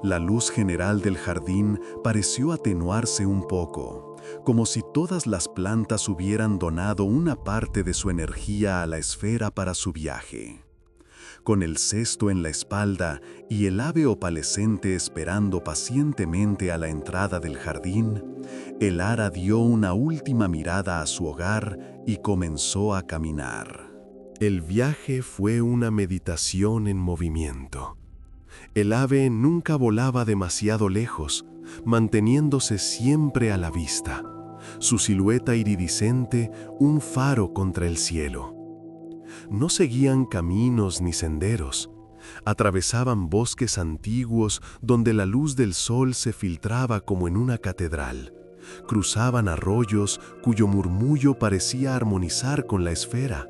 [SPEAKER 1] La luz general del jardín pareció atenuarse un poco, como si todas las plantas hubieran donado una parte de su energía a la esfera para su viaje. Con el cesto en la espalda y el ave opalescente esperando pacientemente a la entrada del jardín, el ara dio una última mirada a su hogar y comenzó a caminar. El viaje fue una meditación en movimiento. El ave nunca volaba demasiado lejos, manteniéndose siempre a la vista, su silueta iridiscente un faro contra el cielo. No seguían caminos ni senderos, atravesaban bosques antiguos donde la luz del sol se filtraba como en una catedral, cruzaban arroyos cuyo murmullo parecía armonizar con la esfera,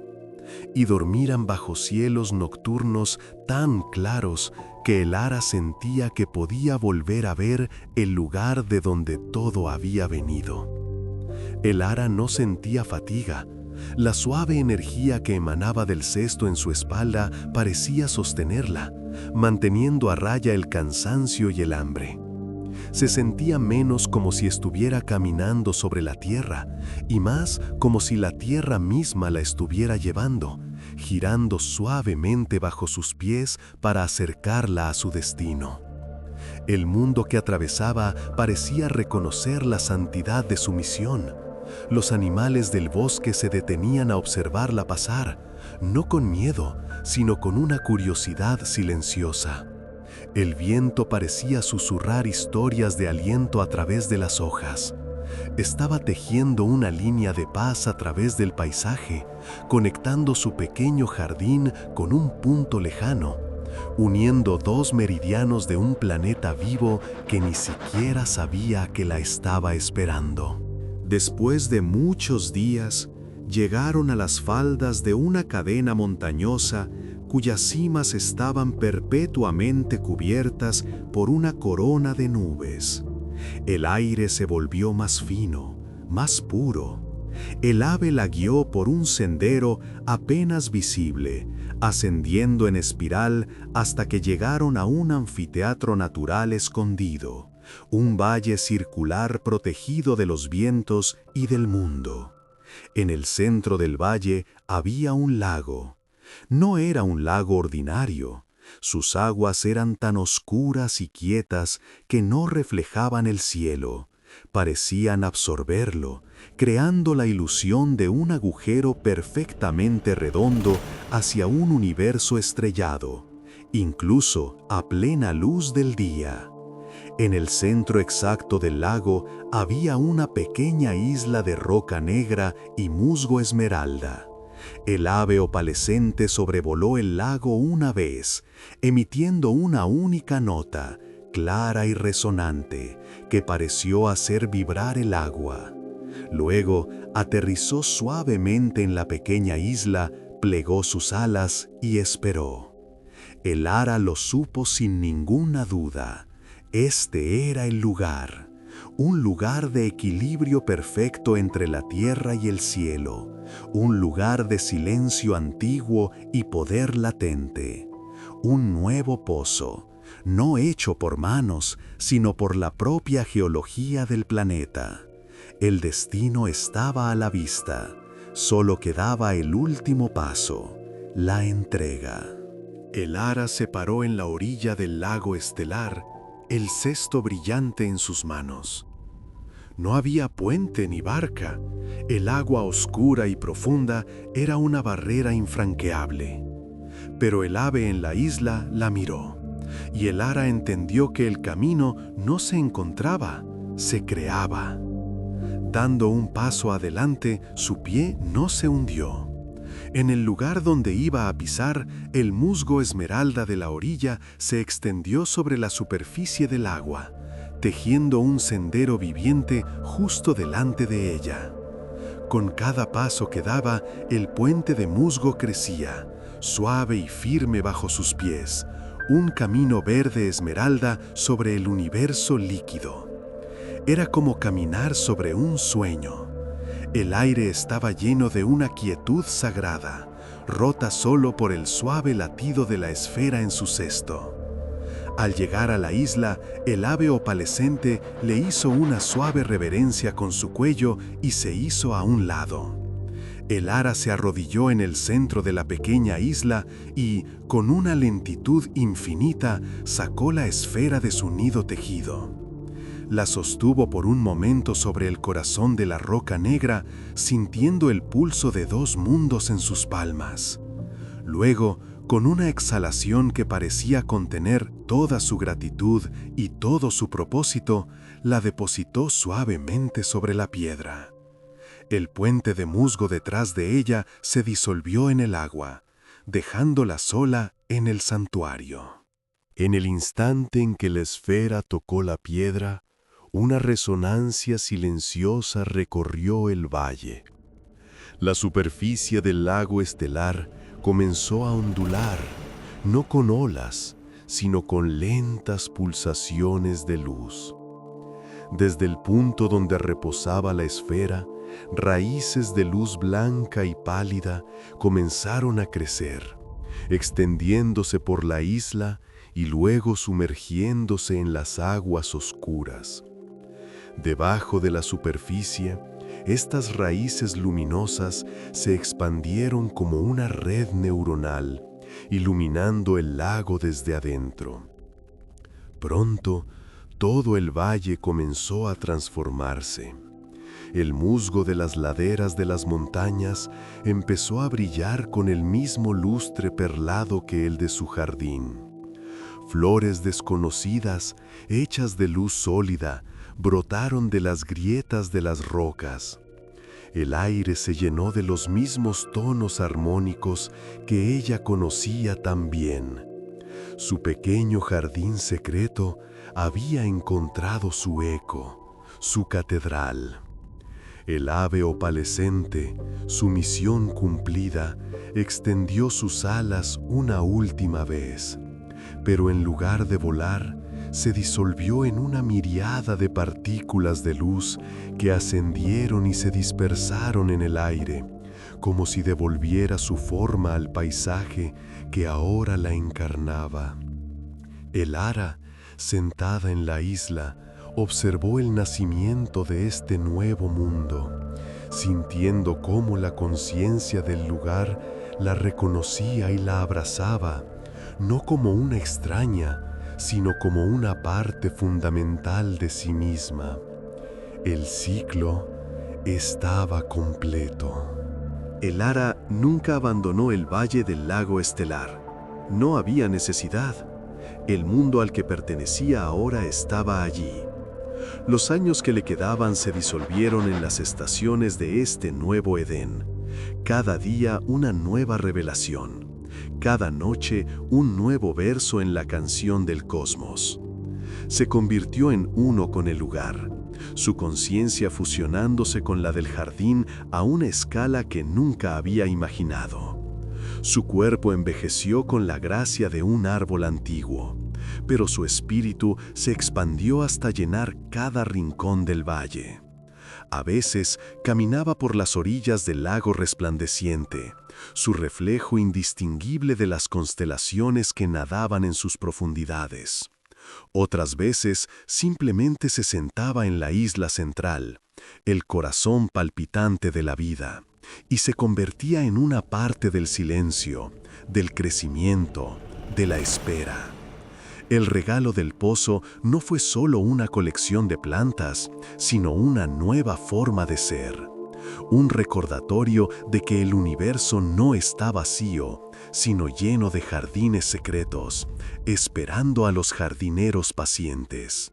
[SPEAKER 1] y dormían bajo cielos nocturnos tan claros que el ara sentía que podía volver a ver el lugar de donde todo había venido. El ara no sentía fatiga. La suave energía que emanaba del cesto en su espalda parecía sostenerla, manteniendo a raya el cansancio y el hambre. Se sentía menos como si estuviera caminando sobre la tierra, y más como si la tierra misma la estuviera llevando, girando suavemente bajo sus pies para acercarla a su destino. El mundo que atravesaba parecía reconocer la santidad de su misión. Los animales del bosque se detenían a observarla pasar, no con miedo, sino con una curiosidad silenciosa. El viento parecía susurrar historias de aliento a través de las hojas. Estaba tejiendo una línea de paz a través del paisaje, conectando su pequeño jardín con un punto lejano, uniendo dos meridianos de un planeta vivo que ni siquiera sabía que la estaba esperando. Después de muchos días, llegaron a las faldas de una cadena montañosa cuyas cimas estaban perpetuamente cubiertas por una corona de nubes. El aire se volvió más fino, más puro. El ave la guió por un sendero apenas visible, ascendiendo en espiral hasta que llegaron a un anfiteatro natural escondido, un valle circular protegido de los vientos y del mundo. En el centro del valle había un lago. No era un lago ordinario. Sus aguas eran tan oscuras y quietas que no reflejaban el cielo. Parecían absorberlo, creando la ilusión de un agujero perfectamente redondo hacia un universo estrellado, incluso a plena luz del día. En el centro exacto del lago había una pequeña isla de roca negra y musgo esmeralda. El ave opalescente sobrevoló el lago una vez, emitiendo una única nota, clara y resonante, que pareció hacer vibrar el agua. Luego aterrizó suavemente en la pequeña isla, plegó sus alas y esperó. El ara lo supo sin ninguna duda. Este era el lugar, un lugar de equilibrio perfecto entre la tierra y el cielo, un lugar de silencio antiguo y poder latente, un nuevo pozo, no hecho por manos, sino por la propia geología del planeta. El destino estaba a la vista, solo quedaba el último paso, la entrega. El Ara se paró en la orilla del lago estelar, el cesto brillante en sus manos. No había puente ni barca. El agua oscura y profunda era una barrera infranqueable. Pero el ave en la isla la miró, y el Ara entendió que el camino no se encontraba, se creaba. Dando un paso adelante, su pie no se hundió. En el lugar donde iba a pisar, el musgo esmeralda de la orilla se extendió sobre la superficie del agua, tejiendo un sendero viviente justo delante de ella. Con cada paso que daba, el puente de musgo crecía, suave y firme bajo sus pies, un camino verde esmeralda sobre el universo líquido. Era como caminar sobre un sueño. El aire estaba lleno de una quietud sagrada, rota solo por el suave latido de la esfera en su cesto. Al llegar a la isla, el ave opalescente le hizo una suave reverencia con su cuello y se hizo a un lado. El Ara se arrodilló en el centro de la pequeña isla y, con una lentitud infinita, sacó la esfera de su nido tejido. La sostuvo por un momento sobre el corazón de la roca negra, sintiendo el pulso de dos mundos en sus palmas. Luego, con una exhalación que parecía contener toda su gratitud y todo su propósito, la depositó suavemente sobre la piedra. El puente de musgo detrás de ella se disolvió en el agua, dejándola sola en el santuario. En el instante en que la esfera tocó la piedra, una resonancia silenciosa recorrió el valle. La superficie del lago estelar comenzó a ondular, no con olas, sino con lentas pulsaciones de luz. Desde el punto donde reposaba la esfera, raíces de luz blanca y pálida comenzaron a crecer, extendiéndose por la isla y luego sumergiéndose en las aguas oscuras. Debajo de la superficie, estas raíces luminosas se expandieron como una red neuronal, iluminando el lago desde adentro. Pronto, todo el valle comenzó a transformarse. El musgo de las laderas de las montañas empezó a brillar con el mismo lustre perlado que el de su jardín. Flores desconocidas, hechas de luz sólida, brotaron de las grietas de las rocas. El aire se llenó de los mismos tonos armónicos que ella conocía tan bien. Su pequeño jardín secreto había encontrado su eco, su catedral. El ave opalescente, su misión cumplida, extendió sus alas una última vez, pero en lugar de volar, se disolvió en una miríada de partículas de luz que ascendieron y se dispersaron en el aire, como si devolviera su forma al paisaje que ahora la encarnaba. El Ara, sentada en la isla, observó el nacimiento de este nuevo mundo, sintiendo cómo la conciencia del lugar la reconocía y la abrazaba, no como una extraña, sino como una parte fundamental de sí misma. El ciclo estaba completo. El Ara nunca abandonó el valle del lago estelar. No había necesidad. El mundo al que pertenecía ahora estaba allí. Los años que le quedaban se disolvieron en las estaciones de este nuevo Edén. Cada día una nueva revelación. Cada noche un nuevo verso en la canción del cosmos. Se convirtió en uno con el lugar, su conciencia fusionándose con la del jardín a una escala que nunca había imaginado. Su cuerpo envejeció con la gracia de un árbol antiguo, pero su espíritu se expandió hasta llenar cada rincón del valle. A veces caminaba por las orillas del lago resplandeciente, su reflejo indistinguible de las constelaciones que nadaban en sus profundidades. Otras veces simplemente se sentaba en la isla central, el corazón palpitante de la vida, y se convertía en una parte del silencio, del crecimiento, de la espera. El regalo del pozo no fue solo una colección de plantas, sino una nueva forma de ser. Un recordatorio de que el universo no está vacío, sino lleno de jardines secretos, esperando a los jardineros pacientes.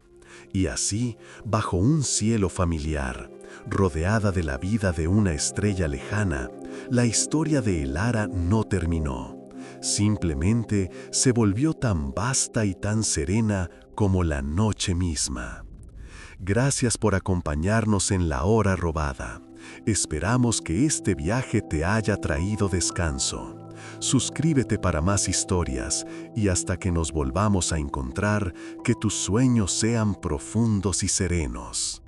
[SPEAKER 1] Y así, bajo un cielo familiar, rodeada de la vida de una estrella lejana, la historia de Elara no terminó. Simplemente se volvió tan vasta y tan serena como la noche misma. Gracias por acompañarnos en La Hora Robada. Esperamos que este viaje te haya traído descanso. Suscríbete para más historias y hasta que nos volvamos a encontrar, que tus sueños sean profundos y serenos.